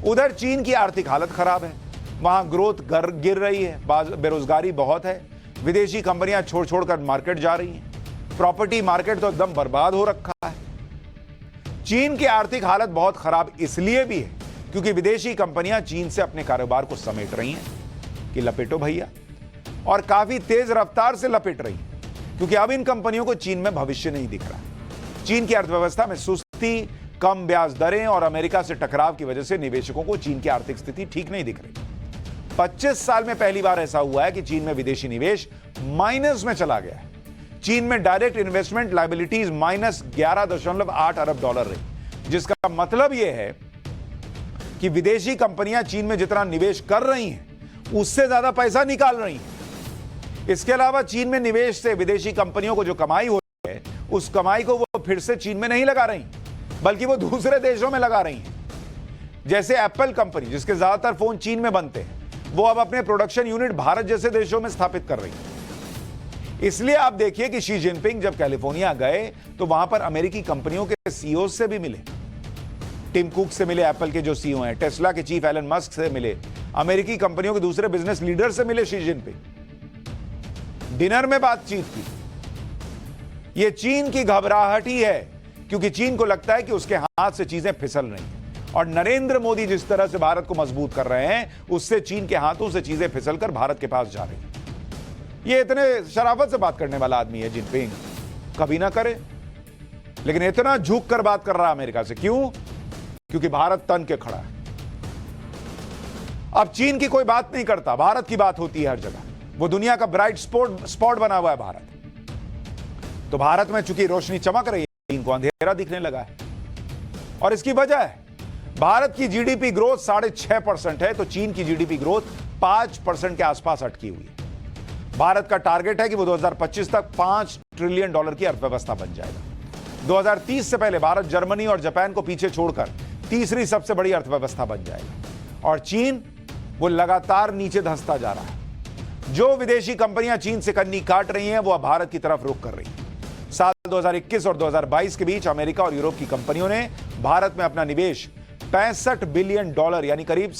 उधर चीन की आर्थिक हालत खराब है, वहां ग्रोथ गिर रही है, बेरोजगारी बहुत है, विदेशी कंपनियां छोड़ छोड़कर मार्केट जा रही हैं, प्रॉपर्टी मार्केट तो एकदम बर्बाद हो रखा है। चीन की आर्थिक हालत बहुत खराब इसलिए भी है क्योंकि विदेशी कंपनियां चीन से अपने कारोबार को समेट रही हैं कि लपेटो भैया, और काफी तेज रफ्तार से लपेट रही हैं क्योंकि अब इन कंपनियों को चीन में भविष्य नहीं दिख रहा। चीन की अर्थव्यवस्था में सुस्ती, कम ब्याज दरें और अमेरिका से टकराव की वजह से निवेशकों को चीन की आर्थिक स्थिति ठीक नहीं दिख रही। 25 साल में पहली बार ऐसा हुआ है कि चीन में विदेशी निवेश माइनस में चला गया है। चीन में डायरेक्ट इन्वेस्टमेंट लायबिलिटीज माइनस 11.8 अरब डॉलर रही, जिसका मतलब यह है कि विदेशी कंपनियां चीन में जितना निवेश कर रही हैं उससे ज्यादा पैसा निकाल रही हैं। इसके अलावा चीन में निवेश से विदेशी कंपनियों को जो कमाई हो रही है उस कमाई को वो फिर से चीन में नहीं लगा रही बल्कि वो दूसरे देशों में लगा रही हैं। जैसे एप्पल कंपनी, जिसके ज्यादातर फोन चीन में बनते हैं, वो अब अपने प्रोडक्शन यूनिट भारत जैसे देशों में स्थापित कर रही है। इसलिए आप देखिए कि शी जिनपिंग जब कैलिफोर्निया गए तो वहां पर अमेरिकी कंपनियों के सीईओ से भी मिले। टिम कुक से मिले, एप्पल के जो सीईओ हैं, टेस्ला के चीफ एलन मस्क से मिले, अमेरिकी कंपनियों के दूसरे बिजनेस लीडर से मिले शी जिनपिंग। डिनर में बातचीत की। यह चीन की घबराहट ही है क्योंकि चीन को लगता है कि उसके हाथ से चीजें फिसल रही हैं और नरेंद्र मोदी जिस तरह से भारत को मजबूत कर रहे हैं उससे चीन के हाथों से चीजें फिसलकर भारत के पास जा रही हैं। ये इतने शराफत से बात करने वाला आदमी है जिनपिंग, कभी ना करे, लेकिन इतना झुक कर बात कर रहा है अमेरिका से। क्यों? क्योंकि भारत तन के खड़ा है। अब चीन की कोई बात नहीं करता, भारत की बात होती है हर जगह। वो दुनिया का ब्राइट स्पॉट बना हुआ है भारत। तो भारत में चूंकि रोशनी चमक रही है, चीन को अंधेरा दिखने लगा है। और इसकी वजह है भारत की जीडीपी ग्रोथ 6.5% है, तो चीन की जीडीपी ग्रोथ 5% के आसपास अटकी हुई है। भारत का टारगेट है कि वो 2025 तक $5 ट्रिलियन की अर्थव्यवस्था बन जाएगा। 2030 से पहले भारत जर्मनी और जापान को पीछे छोड़कर तीसरी सबसे बड़ी अर्थव्यवस्था बन जाएगा। और चीन वो लगातार नीचे धंसता जा रहा है। जो विदेशी कंपनियां चीन से कन्नी काट रही हैं, वो अब भारत की तरफ रुख कर रही हैं। साल 2021 और 2022 के बीच अमेरिका और यूरोप की कंपनियों ने भारत में अपना निवेश $65 बिलियन यानी करीब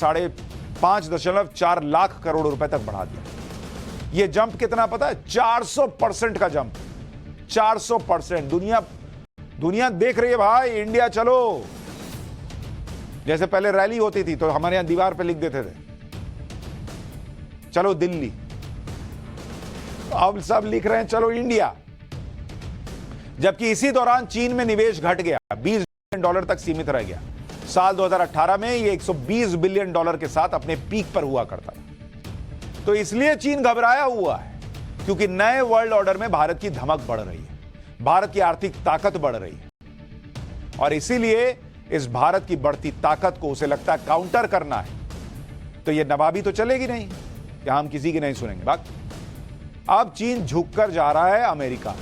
5.4 लाख करोड़ रुपए तक बढ़ा दिया। यह जंप कितना पता है? 400% का जंप। 400%। दुनिया देख रही है भाई, इंडिया चलो। जैसे पहले रैली होती थी तो हमारे यहां दीवार पे लिख देते थे, चलो दिल्ली। अब सब लिख रहे हैं चलो इंडिया। जबकि इसी दौरान चीन में निवेश घट गया, $20 बिलियन तक सीमित रह गया। साल 2018 में ये $120 बिलियन के साथ अपने पीक पर हुआ करता था। तो इसलिए चीन घबराया हुआ है, क्योंकि नए वर्ल्ड ऑर्डर में भारत की धमक बढ़ रही है, भारत की आर्थिक ताकत बढ़ रही है। और इसीलिए इस भारत की बढ़ती ताकत को उसे लगता है काउंटर करना है। तो ये नवाबी तो चलेगी नहीं कि हम किसी की नहीं सुनेंगे बात। अब चीन झुककर जा रहा है अमेरिका।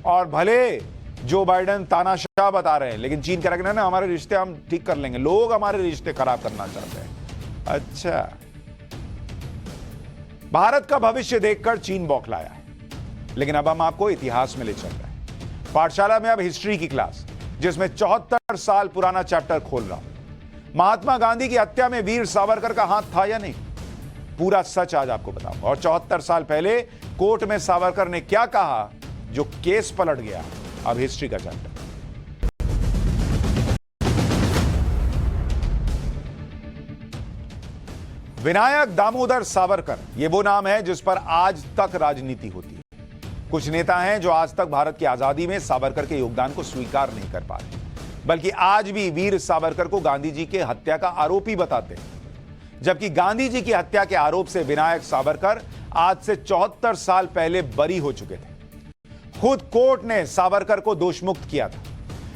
और भले जो बाइडेन तानाशाह बता रहे हैं, लेकिन चीन कह रहा है ना हमारे रिश्ते हम ठीक कर लेंगे। लोग हमारे रिश्ते खराब करना चाहते हैं। अच्छा, भारत का भविष्य देखकर चीन बौखलाया है। लेकिन अब हम आपको इतिहास में ले चल रहे हैं। पाठशाला में अब हिस्ट्री की क्लास, जिसमें 74 साल पुराना चैप्टर खोल रहा हूं। महात्मा गांधी की हत्या में वीर सावरकर का हाथ था या नहीं, पूरा सच आज आपको बताऊंगा। और 74 साल पहले कोर्ट में सावरकर ने क्या कहा, जो केस पलट गया। अब हिस्ट्री का चैप्टर। विनायक दामोदर सावरकर, यह वो नाम है जिस पर आज तक राजनीति होती है। कुछ नेता हैं जो आज तक भारत की आजादी में सावरकर के योगदान को स्वीकार नहीं कर पा रहे, बल्कि आज भी वीर सावरकर को गांधी जी के हत्या का आरोपी बताते हैं। जबकि गांधी जी की हत्या के आरोप से विनायक सावरकर आज से 74 साल पहले बरी हो चुके थे। खुद कोर्ट ने सावरकर को दोषमुक्त किया था।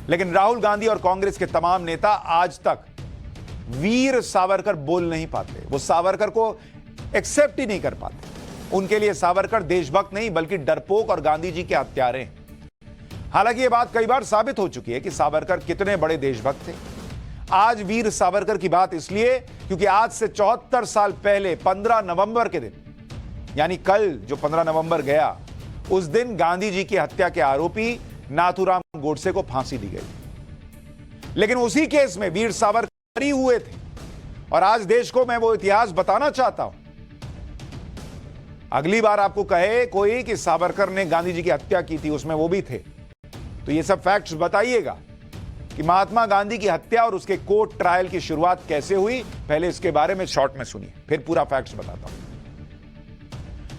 लेकिन राहुल गांधी और कांग्रेस के तमाम नेता आज तक वीर सावरकर बोल नहीं पाते। वो सावरकर को एक्सेप्ट ही नहीं कर पाते। उनके लिए सावरकर देशभक्त नहीं, बल्कि डरपोक और गांधी जी के हत्यारे हैं। हालांकि यह बात कई बार साबित हो चुकी है कि सावरकर कितने बड़े देशभक्त थे। आज वीर सावरकर की बात इसलिए क्योंकि आज से 74 साल पहले 15 नवंबर के दिन, यानी कल जो 15 नवंबर गया, उस दिन गांधी जी की हत्या के आरोपी नाथूराम गोडसे को फांसी दी गई। लेकिन उसी केस में वीर सावरकर बरी हुए थे। और आज देश को मैं वो इतिहास बताना चाहता हूं। अगली बार आपको कहे कोई कि सावरकर ने गांधी जी की हत्या की थी, उसमें वो भी थे, तो ये सब फैक्ट्स बताइएगा कि महात्मा गांधी की हत्या और उसके कोर्ट ट्रायल की शुरुआत कैसे हुई। पहले इसके बारे में शॉर्ट में सुनिए, फिर पूरा फैक्ट्स बताता हूं।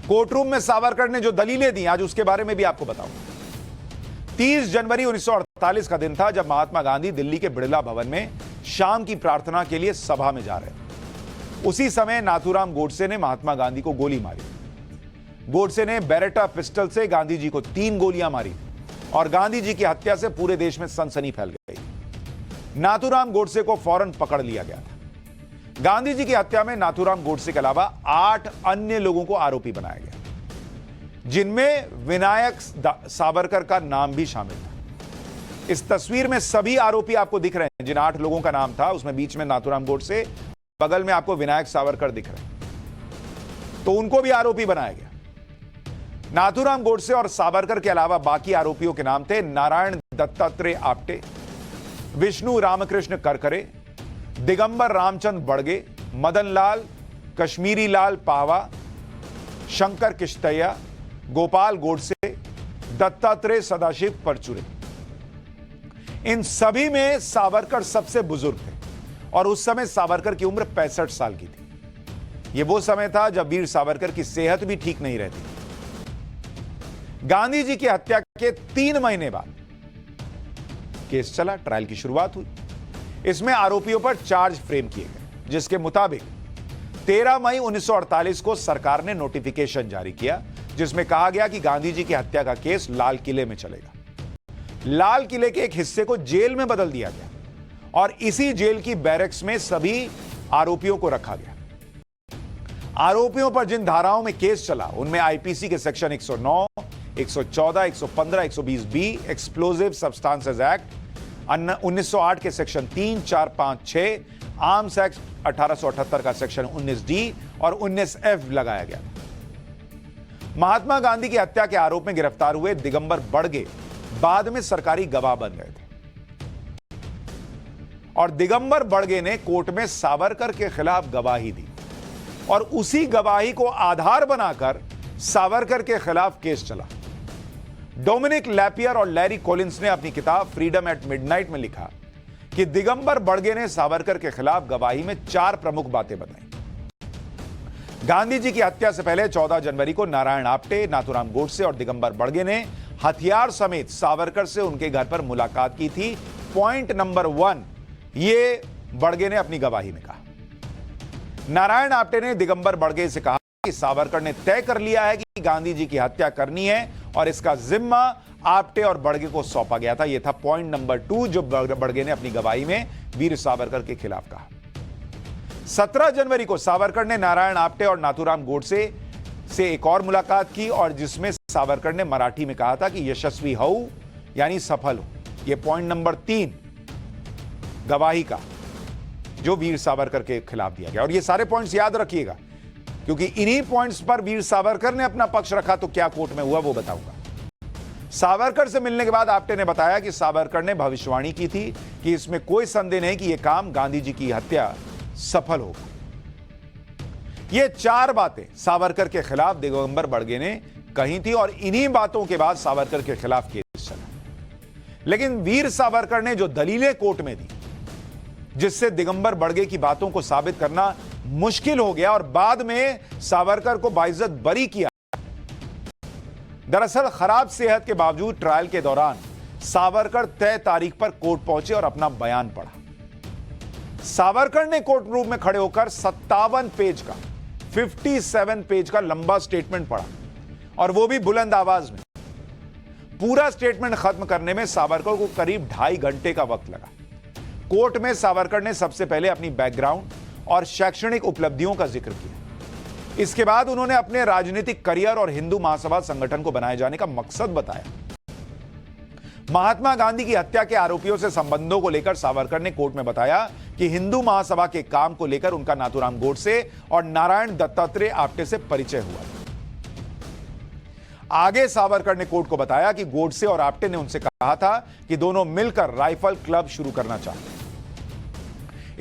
कोर्टरूम में सावरकर ने जो दलीलें दी, आज उसके बारे में भी आपको बताऊंगा। 30 जनवरी 1948 का दिन था जब महात्मा गांधी दिल्ली के बिड़ला भवन में शाम की प्रार्थना के लिए सभा में जा रहे थे। उसी समय नाथूराम गोडसे ने महात्मा गांधी को गोली मारी। गोडसे ने बेरेटा पिस्टल से गांधी जी को 3 गोलियां मारी और गांधी जी की हत्या से पूरे देश में सनसनी फैल गई। नाथूराम गोडसे को फौरन पकड़ लिया गया था। गांधी जी की हत्या में नाथूराम गोडसे के अलावा 8 अन्य लोगों को आरोपी बनाया गया, जिनमें विनायक सावरकर का नाम भी शामिल था। इस तस्वीर में सभी आरोपी आपको दिख रहे हैं। जिन 8 लोगों का नाम था उसमें बीच में नाथूराम गोडसे, बगल में आपको विनायक सावरकर दिख रहे हैं, तो उनको भी आरोपी बनाया गया। नाथूराम गोडसे और सावरकर के अलावा बाकी आरोपियों के नाम थे नारायण दत्तात्रेय आप्टे, विष्णु रामकृष्ण करकरे, दिगंबर रामचंद्र बड़गे, मदन लाल कश्मीरी लाल पावा, शंकर किश्तैया, गोपाल गोडसे, दत्तात्रेय सदाशिव परचुरे। इन सभी में सावरकर सबसे बुजुर्ग थे और उस समय सावरकर की उम्र 65 साल की थी। यह वो समय था जब वीर सावरकर की सेहत भी ठीक नहीं रहती। गांधी जी की हत्या के 3 महीने बाद केस चला, ट्रायल की शुरुआत हुई। इसमें आरोपियों पर चार्ज फ्रेम किए गए। जिसके मुताबिक 13 मई 1948 को सरकार ने नोटिफिकेशन जारी किया, जिसमें कहा गया कि गांधी जी की हत्या का केस लाल किले में चलेगा। लाल किले के एक हिस्से को जेल में बदल दिया गया और इसी जेल की बैरक्स में सभी आरोपियों को रखा गया। आरोपियों पर जिन धाराओं में केस चला उनमें आईपीसी के section 109, 114, 115, 120 B, explosive substances act 1908 के सेक्शन 3, 4, 5, 6, आर्म्स एक्ट 1878 का सेक्शन 19 डी और 19 एफ लगाया गया। महात्मा गांधी की हत्या के आरोप में गिरफ्तार हुए दिगंबर बड़गे बाद में सरकारी गवाह बन गए थे और दिगंबर बड़गे ने कोर्ट में सावरकर के खिलाफ गवाही दी और उसी गवाही को आधार बनाकर सावरकर के खिलाफ केस चला। डोमिनिक लैपियर और लैरी कॉलिंस ने अपनी किताब फ्रीडम एट मिडनाइट में लिखा कि दिगंबर बड़गे ने सावरकर के खिलाफ गवाही में 4 प्रमुख बातें बताई। गांधी जी की हत्या से पहले 14 जनवरी को नारायण आप्टे, नाथूराम गोडसे और दिगंबर बड़गे ने हथियार समेत सावरकर से उनके घर पर मुलाकात की थी। पॉइंट नंबर 1 ये बड़गे ने अपनी गवाही में कहा। नारायण आप्टे ने दिगंबर बड़गे से कहा कि सावरकर ने तय कर लिया है कि गांधी जी की हत्या करनी है और इसका जिम्मा आप्टे और बड़गे को सौंपा गया था। यह था पॉइंट नंबर 2 जो बड़गे ने अपनी गवाही में वीर सावरकर के खिलाफ कहा। 17 जनवरी को सावरकर ने नारायण आप्टे और नाथूराम गोडसे से एक और मुलाकात की और जिसमें सावरकर ने मराठी में कहा था कि यशस्वी हो यानी सफल हो। यह पॉइंट नंबर 3 गवाही का जो वीर सावरकर के खिलाफ दिया गया। और ये सारे पॉइंट्स याद रखिएगा क्योंकि इन्हीं पॉइंट्स पर वीर सावरकर ने अपना पक्ष रखा तो क्या कोर्ट में हुआ वो बताऊंगा। सावरकर से मिलने के बाद आप्टे ने बताया कि सावरकर ने भविष्यवाणी की थी कि इसमें कोई संदेह नहीं कि यह काम गांधी जी की हत्या सफल होगा। ये 4 बातें सावरकर के खिलाफ दिगंबर बड़गे ने कही थी और इन्हीं बातों के बाद सावरकर के खिलाफ केस चला। लेकिन वीर सावरकर ने जो दलीलें कोर्ट में दी जिससे दिगंबर बड़गे की बातों को साबित करना मुश्किल हो गया और बाद में सावरकर को बाइज्जत बरी किया। दरअसल खराब सेहत के बावजूद ट्रायल के दौरान सावरकर तय तारीख पर कोर्ट पहुंचे और अपना बयान पढ़ा। सावरकर ने कोर्ट रूम में खड़े होकर 57 पेज का लंबा स्टेटमेंट पढ़ा और वो भी बुलंद आवाज में। पूरा स्टेटमेंट खत्म करने में सावरकर को करीब 2.5 घंटे का वक्त लगा। कोर्ट में सावरकर ने सबसे पहले अपनी बैकग्राउंड और शैक्षणिक उपलब्धियों का जिक्र किया। इसके बाद उन्होंने अपने राजनीतिक करियर और हिंदू महासभा संगठन को बनाए जाने का मकसद बताया। महात्मा गांधी की हत्या के आरोपियों से संबंधों को लेकर सावरकर ने कोर्ट में बताया कि हिंदू महासभा के काम को लेकर उनका नाथूराम गोडसे और नारायण दत्तात्रेय आप्टे से परिचय हुआ। आगे सावरकर ने कोर्ट को बताया कि गोडसे और आप्टे ने उनसे कहा था कि दोनों मिलकर राइफल क्लब शुरू करना चाहते।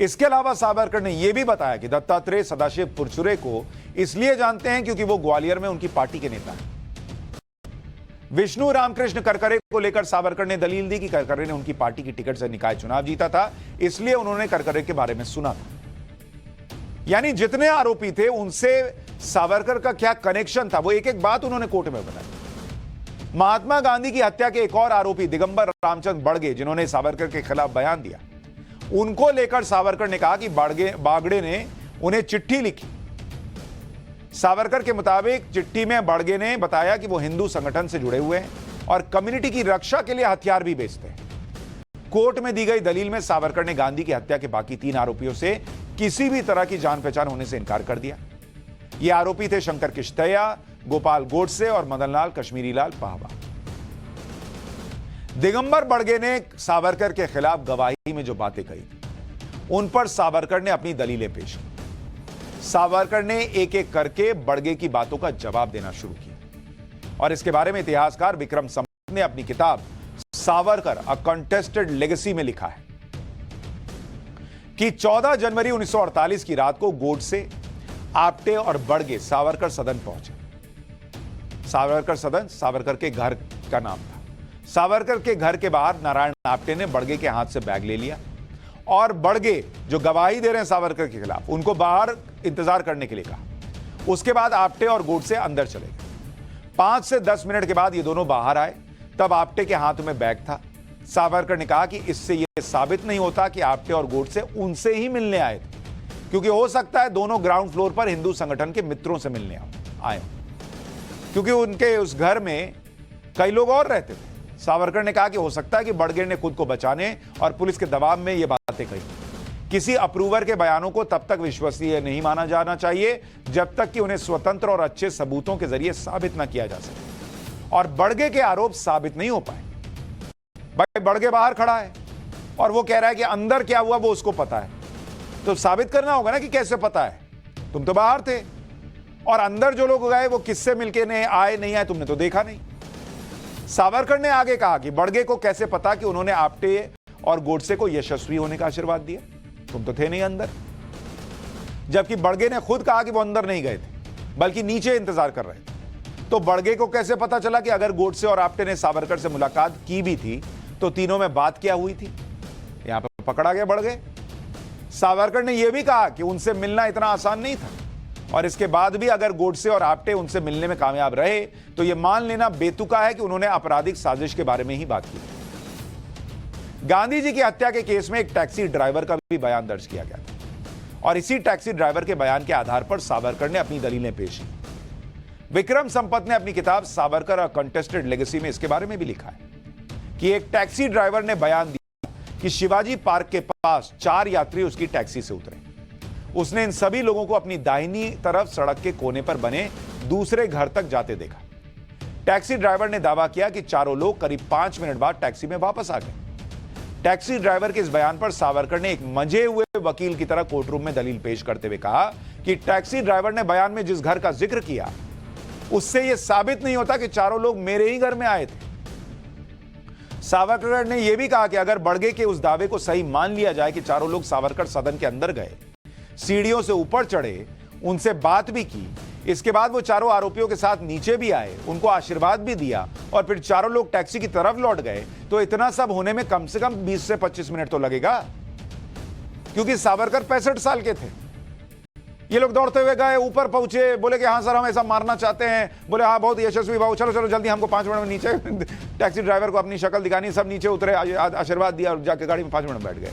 इसके अलावा सावरकर ने यह भी बताया कि दत्तात्रेय सदाशिव पुरचुरे को इसलिए जानते हैं क्योंकि वो ग्वालियर में उनकी पार्टी के नेता हैं। विष्णु रामकृष्ण करकरे को लेकर सावरकर ने दलील दी कि करकरे ने उनकी पार्टी की टिकट से निकाय चुनाव जीता था, इसलिए उन्होंने करकरे के बारे में सुना था। यानी जितने आरोपी थे उनसे सावरकर का क्या कनेक्शन था वो एक एक बात उन्होंने कोर्ट में बताया। महात्मा गांधी की हत्या के एक और आरोपी दिगंबर रामचंद्र बड़गे जिन्होंने सावरकर के खिलाफ बयान दिया, उनको लेकर सावरकर ने कहा कि बागड़े ने उन्हें चिट्ठी लिखी। सावरकर के मुताबिक चिट्ठी में बड़गे ने बताया कि वो हिंदू संगठन से जुड़े हुए हैं और कम्युनिटी की रक्षा के लिए हथियार भी बेचते हैं। कोर्ट में दी गई दलील में सावरकर ने गांधी की हत्या के बाकी 3 आरोपियों से किसी भी तरह की जान पहचान होने से इनकार कर दिया। ये आरोपी थे शंकर किश्तैया, गोपाल गोडसे और मदनलाल कश्मीरी लाल पाहवा। दिगंबर बड़गे ने सावरकर के खिलाफ गवाही में जो बातें कही उन पर सावरकर ने अपनी दलीलें पेश की। सावरकर ने एक एक करके बड़गे की बातों का जवाब देना शुरू किया और इसके बारे में इतिहासकार विक्रम संपत ने अपनी किताब सावरकर अ कंटेस्टेड लेगेसी में लिखा है कि 14 जनवरी 1948 की रात को गोडसे, आप्टे और बड़गे सावरकर सदन पहुंचे। सावरकर सदन सावरकर के घर का नाम था। सावरकर के घर के बाहर नारायण आप्टे ने बड़गे के हाथ से बैग ले लिया और बड़गे जो गवाही दे रहे हैं सावरकर के खिलाफ उनको बाहर इंतजार करने के लिए कहा। उसके बाद आप्टे और गोडसे अंदर चले गए। 5 से 10 मिनट के बाद ये दोनों बाहर आए। तब आप्टे के हाथ में बैग था। सावरकर ने कहा कि इससे यह साबित नहीं होता कि आप्टे और गोडसे उनसे ही मिलने आए थे क्योंकि हो सकता है दोनों ग्राउंड फ्लोर पर हिंदू संगठन के मित्रों से मिलने आए, क्योंकि उनके उस घर में कई लोग और रहते थे। सावरकर ने कहा कि हो सकता है कि बड़गेर ने खुद को बचाने और पुलिस के दबाव में ये बातें कही। किसी अप्रूवर के बयानों को तब तक विश्वसनीय नहीं माना जाना चाहिए जब तक कि उन्हें स्वतंत्र और अच्छे सबूतों के जरिए साबित न किया जा सके, और बड़गे के आरोप साबित नहीं हो पाए। भाई बड़गे बाहर खड़ा है और वो कह रहा है कि अंदर क्या हुआ वो उसको पता है, तो साबित करना होगा ना कि कैसे पता है। तुम तो बाहर थे और अंदर जो लोग गए वो किससे मिलके नहीं आए तुमने तो देखा नहीं। सावरकर ने आगे कहा कि बड़गे को कैसे पता कि उन्होंने आप्टे और गोडसे को यशस्वी होने का आशीर्वाद दिया, तुम तो थे नहीं अंदर। जबकि बड़गे ने खुद कहा कि वो अंदर नहीं गए थे बल्कि नीचे इंतजार कर रहे थे। तो बड़गे को कैसे पता चला कि अगर गोडसे और आप्टे ने सावरकर से मुलाकात की भी थी तो तीनों में बात क्या हुई थी? यहां पर पकड़ा गया बड़गे। सावरकर ने यह भी कहा कि उनसे मिलना इतना आसान नहीं था, और इसके बाद भी अगर गोडसे और आप्टे उनसे मिलने में कामयाब रहे तो यह मान लेना बेतुका है कि उन्होंने आपराधिक साजिश के बारे में ही बात की। गांधी जी की हत्या के केस में एक टैक्सी ड्राइवर का भी बयान दर्ज किया गया था, और इसी टैक्सी ड्राइवर के बयान के आधार पर सावरकर ने अपनी दलीलें पेश की। विक्रम संपत ने अपनी किताब सावरकर अ कंटेस्टेड लेगेसी में इसके बारे में भी लिखा है कि एक टैक्सी ड्राइवर ने बयान दिया कि शिवाजी पार्क के पास 4 यात्री उसकी टैक्सी से उतरे। उसने इन सभी लोगों को अपनी दाहिनी तरफ सड़क के कोने पर बने दूसरे घर तक जाते देखा। टैक्सी ड्राइवर ने दावा किया कि चारों लोग करीब 5 मिनट बाद टैक्सी में वापस आ गए। टैक्सी ड्राइवर के इस बयान पर सावरकर ने एक मंजे हुए वकील की तरह कोर्टरूम में दलील पेश करते हुए कहा कि टैक्सी ड्राइवर ने बयान में जिस घर का जिक्र किया उससे यह साबित नहीं होता कि चारों लोग मेरे ही घर में आए थे। सावरकर ने यह भी कहा कि अगर बड़गे के उस दावे को सही मान लिया जाए कि चारों लोग सावरकर सदन के अंदर गए, सीढ़ियों से ऊपर चढ़े, उनसे बात भी की, इसके बाद वो चारों आरोपियों के साथ नीचे भी आए, उनको आशीर्वाद भी दिया और फिर चारों लोग टैक्सी की तरफ लौट गए, तो इतना सब होने में कम से कम 20 से 25 मिनट तो लगेगा, क्योंकि सावरकर 65 साल के थे। ये लोग दौड़ते हुए गए, ऊपर पहुंचे, बोले कि हाँ सर हम ऐसा मारना चाहते हैं। बोले हाँ बहुत यशस्वी भाव, चलो चलो जल्दी, हमको 5 मिनट में नीचे टैक्सी ड्राइवर को अपनी शक्ल दिखानी, सब नीचे उतरे, आशीर्वाद दिया और जाके गाड़ी में 5 मिनट बैठ गए।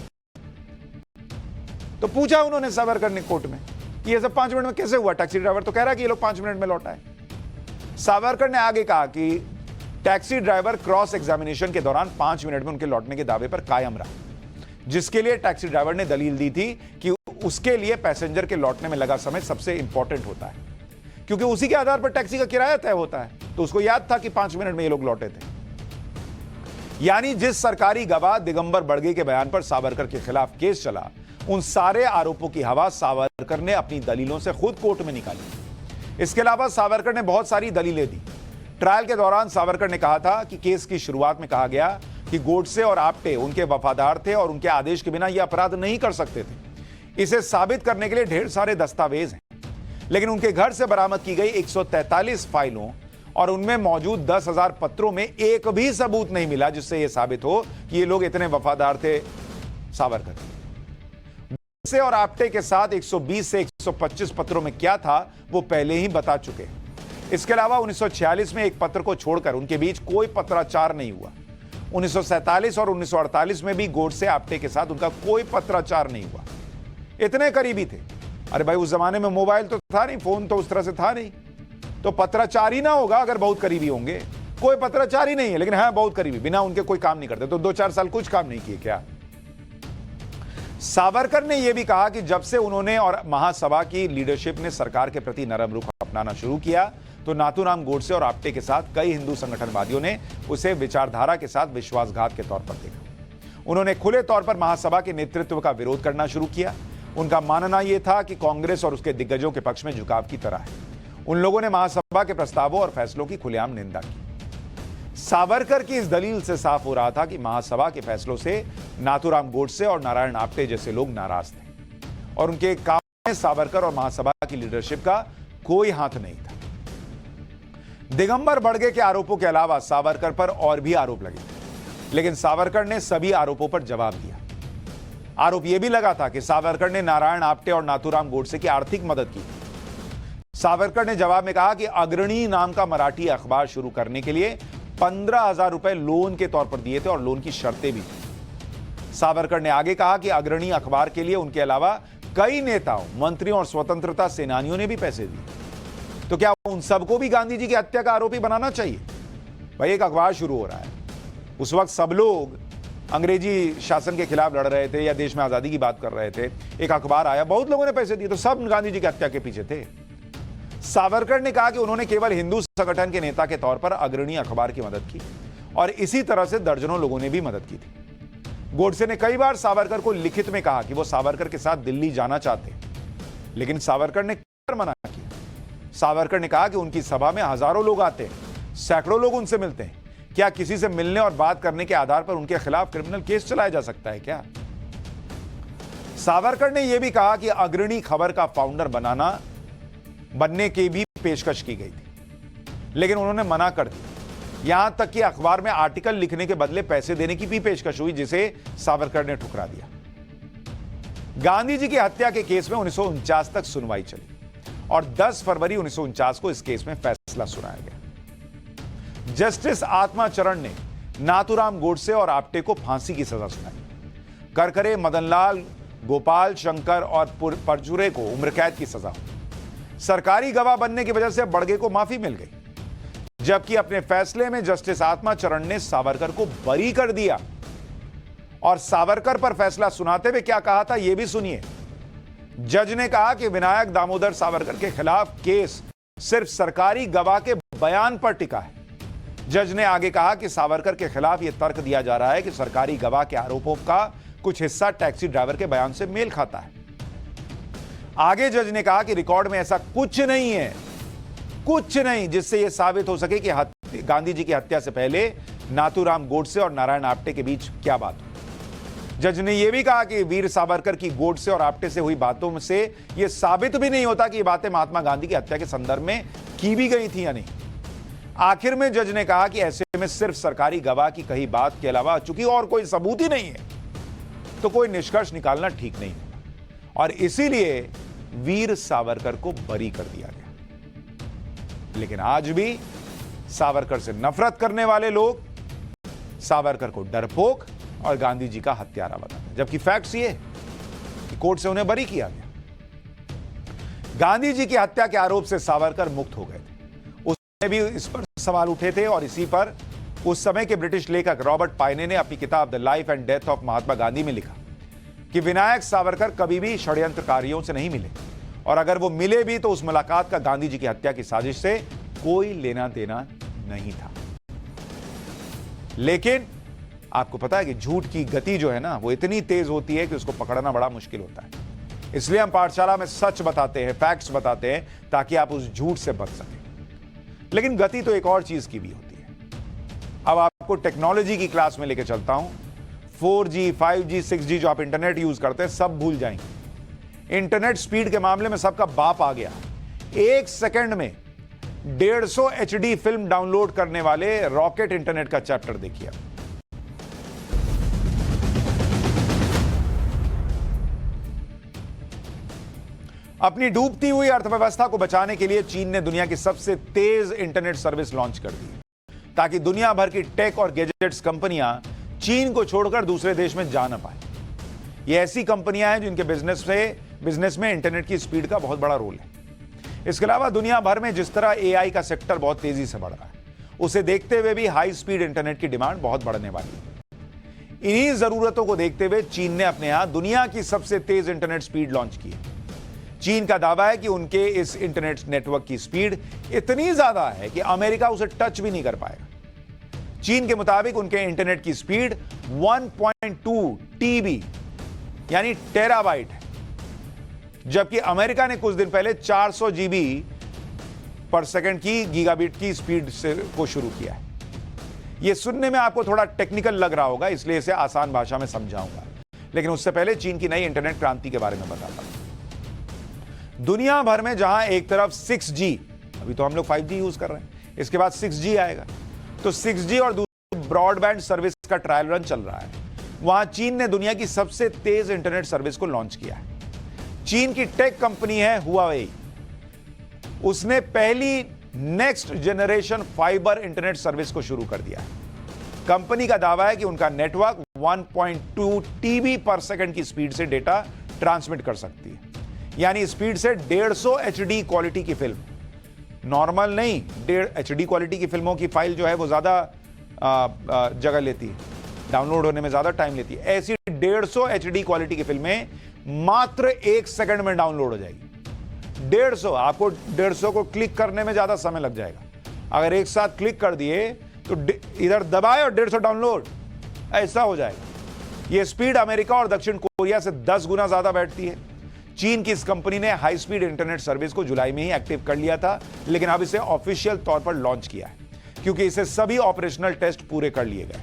तो पूछा उन्होंने सावरकर ने कोर्ट में कि ये सब 5 मिनट में कैसे हुआ? टैक्सी ड्राइवर तो कह रहा है कि ये लोग 5 मिनट में लौटा है। सावरकर ने आगे कहा कि टैक्सी ड्राइवर क्रॉस एग्जामिनेशन के दौरान 5 मिनट में उनके लौटने के दावे पर कायम रहा, जिसके लिए टैक्सी ड्राइवर ने दलील दी थी कि उसके लिए पैसेंजर के लौटने में लगा समय सबसे इंपॉर्टेंट होता है, क्योंकि उसी के आधार पर टैक्सी का किराया तय होता है। तो उसको याद था कि 5 मिनट में ये लोग लौटे थे। यानी जिस सरकारी गवाह दिगंबर बड़गे के बयान पर सावरकर के खिलाफ केस चला, उन सारे आरोपों की हवा सावरकर ने अपनी दलीलों से खुद कोर्ट में निकाली। इसके अलावा सावरकर ने बहुत सारी दलीलें दी। ट्रायल के दौरान सावरकर ने कहा था कि केस की शुरुआत में कहा गया कि गोडसे और आप्टे उनके वफादार थे और उनके आदेश के बिना यह अपराध नहीं कर सकते थे। इसे साबित करने के लिए ढेर सारे दस्तावेज हैं, लेकिन उनके घर से बरामद की गई 143 फाइलों और उनमें मौजूद 10,000 पत्रों में एक भी सबूत नहीं मिला जिससे यह साबित हो कि ये लोग इतने वफादार थे सावरकर। गोडसे और आप्टे के साथ 120 से 125 पत्रों में क्या था वो पहले ही बता चुके हैं। इसके अलावा 1946 में एक पत्र को छोड़कर उनके बीच कोई पत्राचार नहीं हुआ। 1947 और 1948 में भी गोडसे आप्टे के साथ उनका कोई पत्राचार नहीं हुआ। इतने करीबी थे। अरे भाई उस जमाने में मोबाइल तो था नहीं, फोन तो उस तरह से था नहीं, तो पत्राचार ही ना होगा अगर बहुत करीबी होंगे। कोई पत्राचार ही नहीं है, लेकिन हाँ बहुत करीबी, बिना उनके कोई काम नहीं करते। तो 2-4 साल कुछ काम नहीं किए क्या? सावरकर ने यह भी कहा कि जब से उन्होंने और महासभा की लीडरशिप ने सरकार के प्रति नरम रुख अपनाना शुरू किया तो नाथूराम गोडसे और आप्टे के साथ कई हिंदू संगठनवादियों ने उसे विचारधारा के साथ विश्वासघात के तौर पर देखा। उन्होंने खुले तौर पर महासभा के नेतृत्व का विरोध करना शुरू किया। उनका मानना यह था कि कांग्रेस और उसके दिग्गजों के पक्ष में झुकाव की तरह है। उन लोगों ने महासभा के प्रस्तावों और फैसलों की खुलेआम निंदा की। सावरकर की इस दलील से साफ हो रहा था कि महासभा के फैसलों से नाथूराम गोडसे और नारायण आप्टे जैसे लोग नाराज थे और उनके काम में सावरकर और महासभा की लीडरशिप का कोई हाथ नहीं था। दिगंबर बड़गे के आरोपों के अलावा सावरकर पर और भी आरोप लगे, लेकिन सावरकर ने सभी आरोपों पर जवाब दिया। आरोप यह भी लगा था कि सावरकर ने नारायण आप्टे और नाथूराम गोडसे की आर्थिक मदद की। सावरकर ने जवाब में कहा कि अग्रणी नाम का मराठी अखबार शुरू करने के लिए 15,000 रुपए लोन के तौर पर दिए थे और लोन की शर्तें भी थी। सावरकर ने आगे कहा कि अग्रणी अखबार के लिए उनके अलावा कई नेताओं, मंत्रियों और स्वतंत्रता सेनानियों ने भी पैसे दिए। तो क्या उन सबको भी गांधी जी की हत्या का आरोपी बनाना चाहिए? भाई एक अखबार शुरू हो रहा है, उस वक्त सब लोग अंग्रेजी शासन के खिलाफ लड़ रहे थे या देश में आजादी की बात कर रहे थे। एक अखबार आया, बहुत लोगों ने पैसे दिए, तो सब गांधी जी की हत्या के पीछे थे। सावरकर ने कहा कि उन्होंने केवल हिंदू संगठन के नेता के तौर पर अग्रणी अखबार की मदद की और इसी तरह से दर्जनों लोगों ने भी मदद की थी। गोडसे ने कई बार सावरकर को लिखित में कहा कि वो सावरकर के साथ दिल्ली जाना चाहते, लेकिन सावरकर ने मना किया। सावरकर ने कहा कि उनकी सभा में हजारों लोग आते हैं, सैकड़ों लोग उनसे मिलते हैं, क्या किसी से मिलने और बात करने के आधार पर उनके खिलाफ क्रिमिनल केस चलाया जा सकता है क्या? सावरकर ने यह भी कहा कि अग्रणी खबर का फाउंडर बनने की भी पेशकश की गई थी, लेकिन उन्होंने मना कर दिया। यहां तक कि अखबार में आर्टिकल लिखने के बदले पैसे देने की भी पेशकश हुई, जिसे सावरकर ने ठुकरा दिया। गांधी जी की हत्या के केस में 1949 तक सुनवाई चली और 10 फरवरी 1949 को इस केस में फैसला सुनाया गया। जस्टिस आत्माचरण ने नाथूराम गोडसे और आप्टे को फांसी की सजा सुनाई। करकरे, मदनलाल, गोपाल शंकर और परचुरे को उम्र कैद की सजा हुई। सरकारी गवाह बनने की वजह से बड़गे को माफी मिल गई, जबकि अपने फैसले में जस्टिस आत्माचरण ने सावरकर को बरी कर दिया। और सावरकर पर फैसला सुनाते हुए क्या कहा था, यह भी सुनिए। जज ने कहा कि विनायक दामोदर सावरकर के खिलाफ केस सिर्फ सरकारी गवाह के बयान पर टिका है। जज ने आगे कहा कि सावरकर के खिलाफ यह तर्क दिया जा रहा है कि सरकारी गवाह के आरोपों का कुछ हिस्सा टैक्सी ड्राइवर के बयान से मेल खाता है। आगे जज ने कहा कि रिकॉर्ड में ऐसा कुछ नहीं है, कुछ नहीं, जिससे यह साबित हो सके कि गांधी जी की हत्या से पहले नाथूराम गोडसे और नारायण आप्टे के बीच क्या बात हुई। जज ने यह भी कहा कि वीर सावरकर की गोडसे और आप्टे से हुई बातों से यह साबित भी नहीं होता कि ये बातें महात्मा गांधी की हत्या के संदर्भ में की भी गई थी या नहीं। आखिर में जज ने कहा कि ऐसे में सिर्फ सरकारी गवाह की कही बात के अलावा चूंकि और कोई सबूत ही नहीं है, तो कोई निष्कर्ष निकालना ठीक नहीं होगा और इसीलिए वीर सावरकर को बरी कर दिया गया। लेकिन आज भी सावरकर से नफरत करने वाले लोग सावरकर को डरपोक और गांधी जी का हत्यारा बताते हैं, जबकि फैक्ट्स ये कि कोर्ट से उन्हें बरी किया गया। गांधी जी की हत्या के आरोप से सावरकर मुक्त हो गए थे। उसने भी इस पर सवाल उठे थे और इसी पर उस समय के ब्रिटिश लेखक रॉबर्ट पाइने ने अपनी किताब the life and death of Mahatma Gandhi में लिखा कि विनायक सावरकर कभी भी षड्यंत्रकारियों से नहीं मिले और अगर वो मिले भी तो उस मुलाकात का गांधी जी की हत्या की साजिश से कोई लेना देना नहीं था। लेकिन आपको पता है कि झूठ की गति जो है ना, वो इतनी तेज होती है कि उसको पकड़ना बड़ा मुश्किल होता है। इसलिए हम पाठशाला में सच बताते हैं, फैक्ट्स बताते हैं, ताकि आप उस झूठ से बच सकें। लेकिन गति तो एक और चीज की भी होती है। अब आपको टेक्नोलॉजी की क्लास में लेके चलता हूं। 4G, 5G, 6G जो आप इंटरनेट यूज करते हैं सब भूल जाएंगे। इंटरनेट स्पीड के मामले में सबका बाप आ गया। 1 सेकंड में 150 HD फिल्म डाउनलोड करने वाले रॉकेट इंटरनेट का चैप्टर देखिए। अपनी डूबती हुई अर्थव्यवस्था को बचाने के लिए चीन ने दुनिया की सबसे तेज इंटरनेट सर्विस लॉन्च कर दी ताकि दुनिया भर की टेक और गैजेट्स कंपनियां चीन को छोड़कर दूसरे देश में जा न पाए। ये ऐसी कंपनियां हैं जिनके बिजनेस में इंटरनेट की स्पीड का बहुत बड़ा रोल है। इसके अलावा दुनिया भर में जिस तरह AI का सेक्टर बहुत तेजी से बढ़ रहा है, उसे देखते हुए भी हाई स्पीड इंटरनेट की डिमांड बहुत बढ़ने वाली है। इन्हीं जरूरतों को देखते हुए चीन ने अपने यहां दुनिया की सबसे तेज इंटरनेट स्पीड लॉन्च की है। चीन का दावा है कि उनके इस इंटरनेट नेटवर्क की स्पीड इतनी ज्यादा है कि अमेरिका उसे टच भी नहीं कर पाएगा। चीन के मुताबिक उनके इंटरनेट की स्पीड 1.2 TB यानी टेराबाइट है, जबकि अमेरिका ने कुछ दिन पहले 400 GB पर सेकंड की गीगाबिट की स्पीड से को शुरू किया है। यह सुनने में आपको थोड़ा टेक्निकल लग रहा होगा, इसलिए इसे आसान भाषा में समझाऊंगा। लेकिन उससे पहले चीन की नई इंटरनेट क्रांति के बारे में बताता हूं। दुनिया भर में जहां एक तरफ 6G, अभी तो हम लोग 5G यूज कर रहे हैं, इसके बाद 6G आएगा, तो 6G और दूसरी ब्रॉडबैंड सर्विस का ट्रायल रन चल रहा है। वहां चीन ने दुनिया की सबसे तेज इंटरनेट सर्विस को लॉन्च किया है। चीन की टेक कंपनी है हुआवेई। उसने पहली next generation fibre internet service को शुरू कर दिया है। कंपनी का दावा है कि उनका नेटवर्क 1.2 TB पर सेकंड की स्पीड से डेटा ट्रांसमिट कर सकती है। यानी स्पीड से 150 HD क्वालिटी की फिल्म, नॉर्मल नहीं, 150 HD क्वालिटी की फिल्मों की फाइल जो है वो ज्यादा जगह लेती है, डाउनलोड होने में ज्यादा टाइम लेती है। ऐसी 150 HD क्वालिटी की फिल्में मात्र 1 सेकंड में डाउनलोड हो जाएगी। 150, आपको 150 को क्लिक करने में ज्यादा समय लग जाएगा। अगर एक साथ क्लिक कर दिए तो इधर दबाए और 150 डाउनलोड, ऐसा हो जाएगा। यह स्पीड अमेरिका और दक्षिण कोरिया से 10 गुना ज्यादा बैठती है। चीन की इस कंपनी ने हाई स्पीड इंटरनेट सर्विस को जुलाई में ही एक्टिव कर लिया था, लेकिन अब इसे ऑफिशियल तौर पर लॉन्च किया है क्योंकि इसे सभी ऑपरेशनल टेस्ट पूरे कर लिए गए।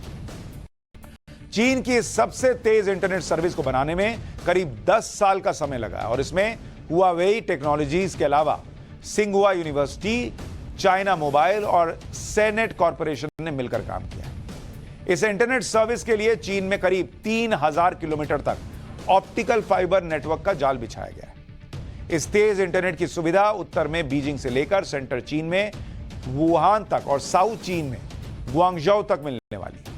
चीन की सबसे तेज इंटरनेट सर्विस को बनाने में करीब 10 साल का समय लगा और इसमें हुआवेई टेक्नोलॉजीज के अलावा सिंघुआ यूनिवर्सिटी, चाइना मोबाइल और सेनेट कॉरपोरेशन ने मिलकर काम किया। इस इंटरनेट सर्विस के लिए चीन में करीब 3000 किलोमीटर तक ऑप्टिकल फाइबर नेटवर्क का जाल बिछाया गया है। इस तेज इंटरनेट की सुविधा उत्तर में बीजिंग से लेकर सेंट्रल चीन में वुहान तक और साउथ चीन में गुआंगझोउ तक मिलने वाली है।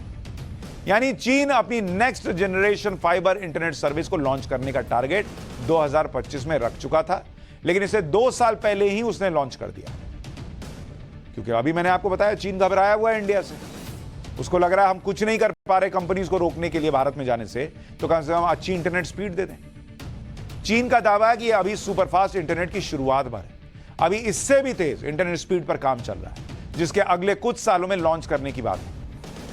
यानी चीन अपनी next generation fibre internet service को लॉन्च करने का टारगेट 2025 में रख चुका था, लेकिन इसे 2 साल पहले ही उसने लॉन्च कर दिया क्योंकि अभी मैंने आपको बताया चीन घबराया हुआ है इंडिया से। उसको लग रहा है हम कुछ नहीं कर पा रहे कंपनीज को रोकने के लिए भारत में जाने से, तो कम से कम अच्छी इंटरनेट स्पीड दे दें। चीन का दावा है कि अभी सुपरफास्ट इंटरनेट की शुरुआत भर है, अभी इससे भी तेज इंटरनेट स्पीड पर काम चल रहा है, जिसके अगले कुछ सालों में लॉन्च करने की बात है।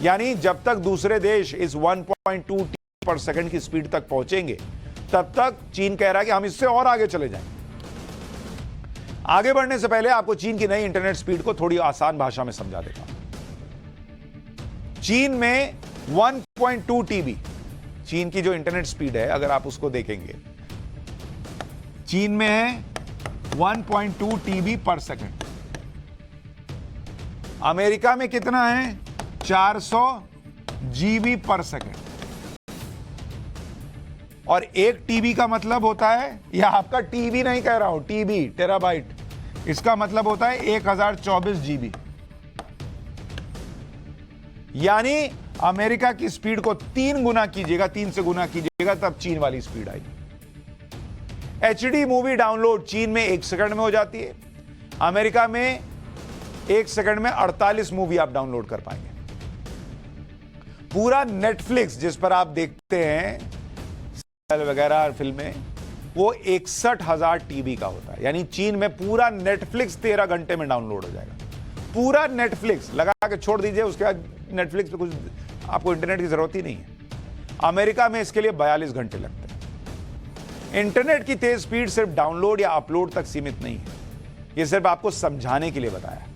यानी जब तक दूसरे देश इस 1.2 TB/s की स्पीड तक पहुंचेंगे, तब तक चीन कह रहा है कि हम इससे और आगे चले जाएं। आगे बढ़ने से पहले आपको चीन की नई इंटरनेट स्पीड को थोड़ी आसान भाषा में समझा देता हूं। चीन में 1.2 TB, चीन की जो इंटरनेट स्पीड है, अगर आप उसको देखेंगे, चीन में है 1.2 TB/s। अमेरिका में कितना है? 400 GB/s। और 1 TB का मतलब होता है, यह आपका टीबी नहीं कह रहा हूं, टीबी टेराबाइट, इसका मतलब होता है 1024 GB। यानी अमेरिका की स्पीड को 3 गुना कीजिएगा, 3 से गुना कीजिएगा, तब चीन वाली स्पीड आएगी। HD मूवी डाउनलोड चीन में 1 सेकंड में हो जाती है, अमेरिका में 1 सेकंड में 48 मूवी आप डाउनलोड कर पाएंगे। पूरा नेटफ्लिक्स जिस पर आप देखते हैं वगैरह फिल्में, वो 61,000 TB का होता है। यानी चीन में पूरा नेटफ्लिक्स 13 घंटे में डाउनलोड हो जाएगा। पूरा नेटफ्लिक्स लगा के छोड़ दीजिए, उसके बाद नेटफ्लिक्स पे कुछ आपको इंटरनेट की जरूरत ही नहीं है। अमेरिका में इसके लिए 42 घंटे लगते हैं। इंटरनेट की तेज स्पीड सिर्फ डाउनलोड या अपलोड तक सीमित नहीं है, यह सिर्फ आपको समझाने के लिए बताया।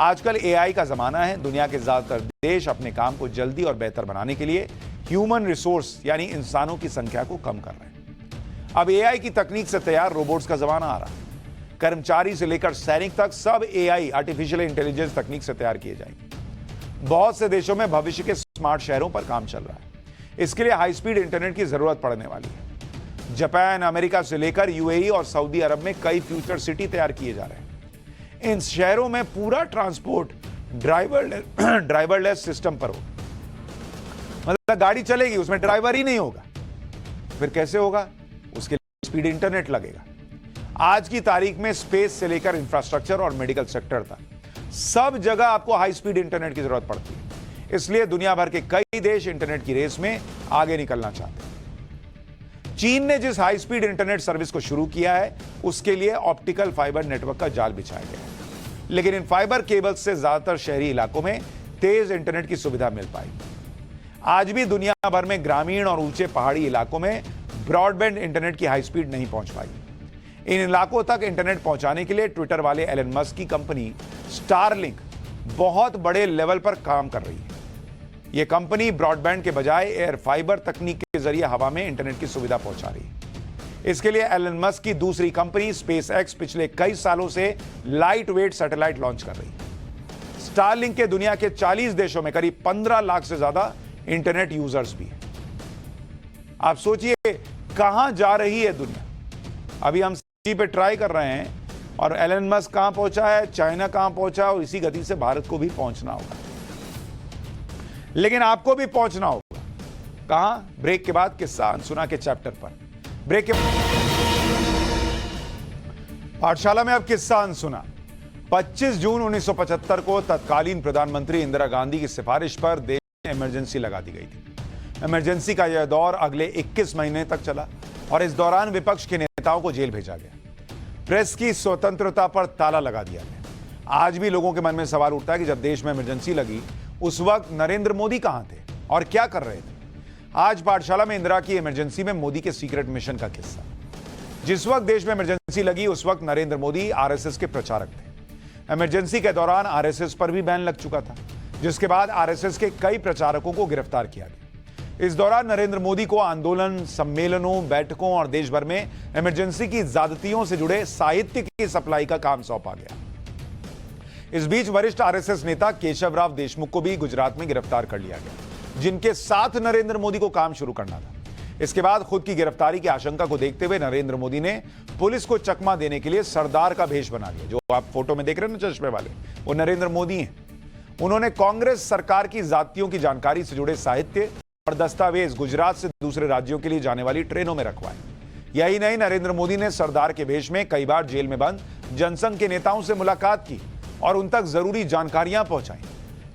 आजकल AI का जमाना है। दुनिया के ज्यादातर देश अपने काम को जल्दी और बेहतर बनाने के लिए ह्यूमन रिसोर्स यानी इंसानों की संख्या को कम कर रहे हैं। अब AI की तकनीक से तैयार रोबोट्स का जमाना आ रहा है। कर्मचारी से लेकर सैनिक तक सब AI आर्टिफिशियल इंटेलिजेंस तकनीक से तैयार किए जाएंगे। बहुत से देशों में भविष्य के स्मार्ट शहरों पर काम चल रहा है। इसके लिए हाई स्पीड इंटरनेट की जरूरत पड़ने वाली है। जापान, अमेरिका से लेकर UAE और सऊदी अरब में कई फ्यूचर सिटी तैयार किए जा रहे हैं। इन शहरों में पूरा ट्रांसपोर्ट ड्राइवरलेस सिस्टम पर होगा। मतलब गाड़ी चलेगी, उसमें ड्राइवर ही नहीं होगा। फिर कैसे होगा? उसके लिए स्पीड इंटरनेट लगेगा। आज की तारीख में स्पेस से लेकर इंफ्रास्ट्रक्चर और मेडिकल सेक्टर तक सब जगह आपको हाई स्पीड इंटरनेट की जरूरत पड़ती है। इसलिए दुनिया भर के कई देश इंटरनेट की रेस में आगे निकलना चाहते हैं। चीन ने जिस हाई स्पीड इंटरनेट सर्विस को शुरू किया है, उसके लिए ऑप्टिकल फाइबर नेटवर्क का जाल बिछाया गया है। लेकिन इन फाइबर केबल्स से ज्यादातर शहरी इलाकों में तेज इंटरनेट की सुविधा मिल पाएगी। आज भी दुनिया भर में ग्रामीण और ऊंचे पहाड़ी इलाकों में ब्रॉडबैंड इंटरनेट की हाई स्पीड नहीं पहुंच पाई। इन इलाकों तक इंटरनेट पहुंचाने के लिए ट्विटर वाले एलन मस्क की कंपनी स्टारलिंक बहुत बड़े लेवल पर काम कर रही है। यह कंपनी ब्रॉडबैंड के बजाय एयर फाइबर तकनीक के जरिए हवा में इंटरनेट की सुविधा पहुंचा रही है। इसके लिए एलन मस्क की दूसरी कंपनी स्पेसएक्स पिछले कई सालों से लाइट वेट सैटेलाइट लॉन्च कर रही है। स्टारलिंक के दुनिया के 40 देशों में करीब 15 लाख से ज्यादा इंटरनेट यूजर्स भी हैं। आप सोचिए कहां जा रही है दुनिया। अभी हम सी पे ट्राई कर रहे हैं और एलन मस्क कहां पहुंचा है, चाइना कहां पहुंचा, और इसी गति से भारत को भी पहुंचना होगा। लेकिन आपको भी पहुंचना होगा। कहां? ब्रेक के बाद किस्सा अनसुना के चैप्टर पर। ब्रेक के पाठशाला में अब किस्सा अनसुना। 25 जून 1975 को तत्कालीन प्रधानमंत्री इंदिरा गांधी की सिफारिश पर देश में इमरजेंसी लगा दी गई थी। इमरजेंसी का यह दौर अगले 21 महीने तक चला और इस दौरान विपक्ष के नेताओं को जेल भेजा गया। प्रेस की स्वतंत्रता पर ताला लगा दिया गया। आज भी लोगों के मन में सवाल उठता है कि जब देश में इमरजेंसी लगी उस वक्त नरेंद्र मोदी कहां थे और क्या कर रहे थे। आज पाठशाला में इंदिरा की इमरजेंसी में मोदी के सीक्रेट मिशन का किस्सा। जिस वक्त देश में इमरजेंसी लगी उस वक्त नरेंद्र मोदी आरएसएस के प्रचारक थे। इमरजेंसी के दौरान आरएसएस पर भी बैन लग चुका था, जिसके बाद आरएसएस के कई प्रचारकों को गिरफ्तार किया गया। इस दौरान नरेंद्र मोदी को आंदोलन, सम्मेलनों, बैठकों और देश भर में इमरजेंसी की ज्यादतियों से जुड़े साहित्य की सप्लाई का काम सौंपा गया। इस बीच वरिष्ठ आरएसएस नेता केशव राव देशमुख को भी गुजरात में गिरफ्तार कर लिया गया, जिनके साथ नरेंद्र मोदी को काम शुरू करना था। इसके बाद खुद की गिरफ्तारी की आशंका को देखते हुए नरेंद्र मोदी ने पुलिस को चकमा देने के लिए सरदार का भेष बना लिया। जो आप फोटो में देख रहे हैं ना चश्मे वाले, वो नरेंद्र मोदी हैं। उन्होंने कांग्रेस सरकार की जातियों की जानकारी से जुड़े साहित्य और दस्तावेज गुजरात से दूसरे राज्यों के लिए जाने वाली ट्रेनों में रखवाए। यही नहीं, नरेंद्र मोदी ने सरदार के भेष में कई बार जेल में बंद जनसंघ के नेताओं से मुलाकात की और उन तक जरूरी जानकारियां पहुंचाई,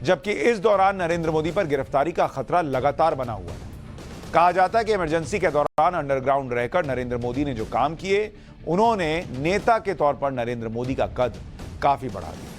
जबकि इस दौरान नरेंद्र मोदी पर गिरफ्तारी का खतरा लगातार बना हुआ है। कहा जाता है कि इमरजेंसी के दौरान अंडरग्राउंड रहकर नरेंद्र मोदी ने जो काम किए, उन्होंने नेता के तौर पर नरेंद्र मोदी का कद काफी बढ़ा दिया।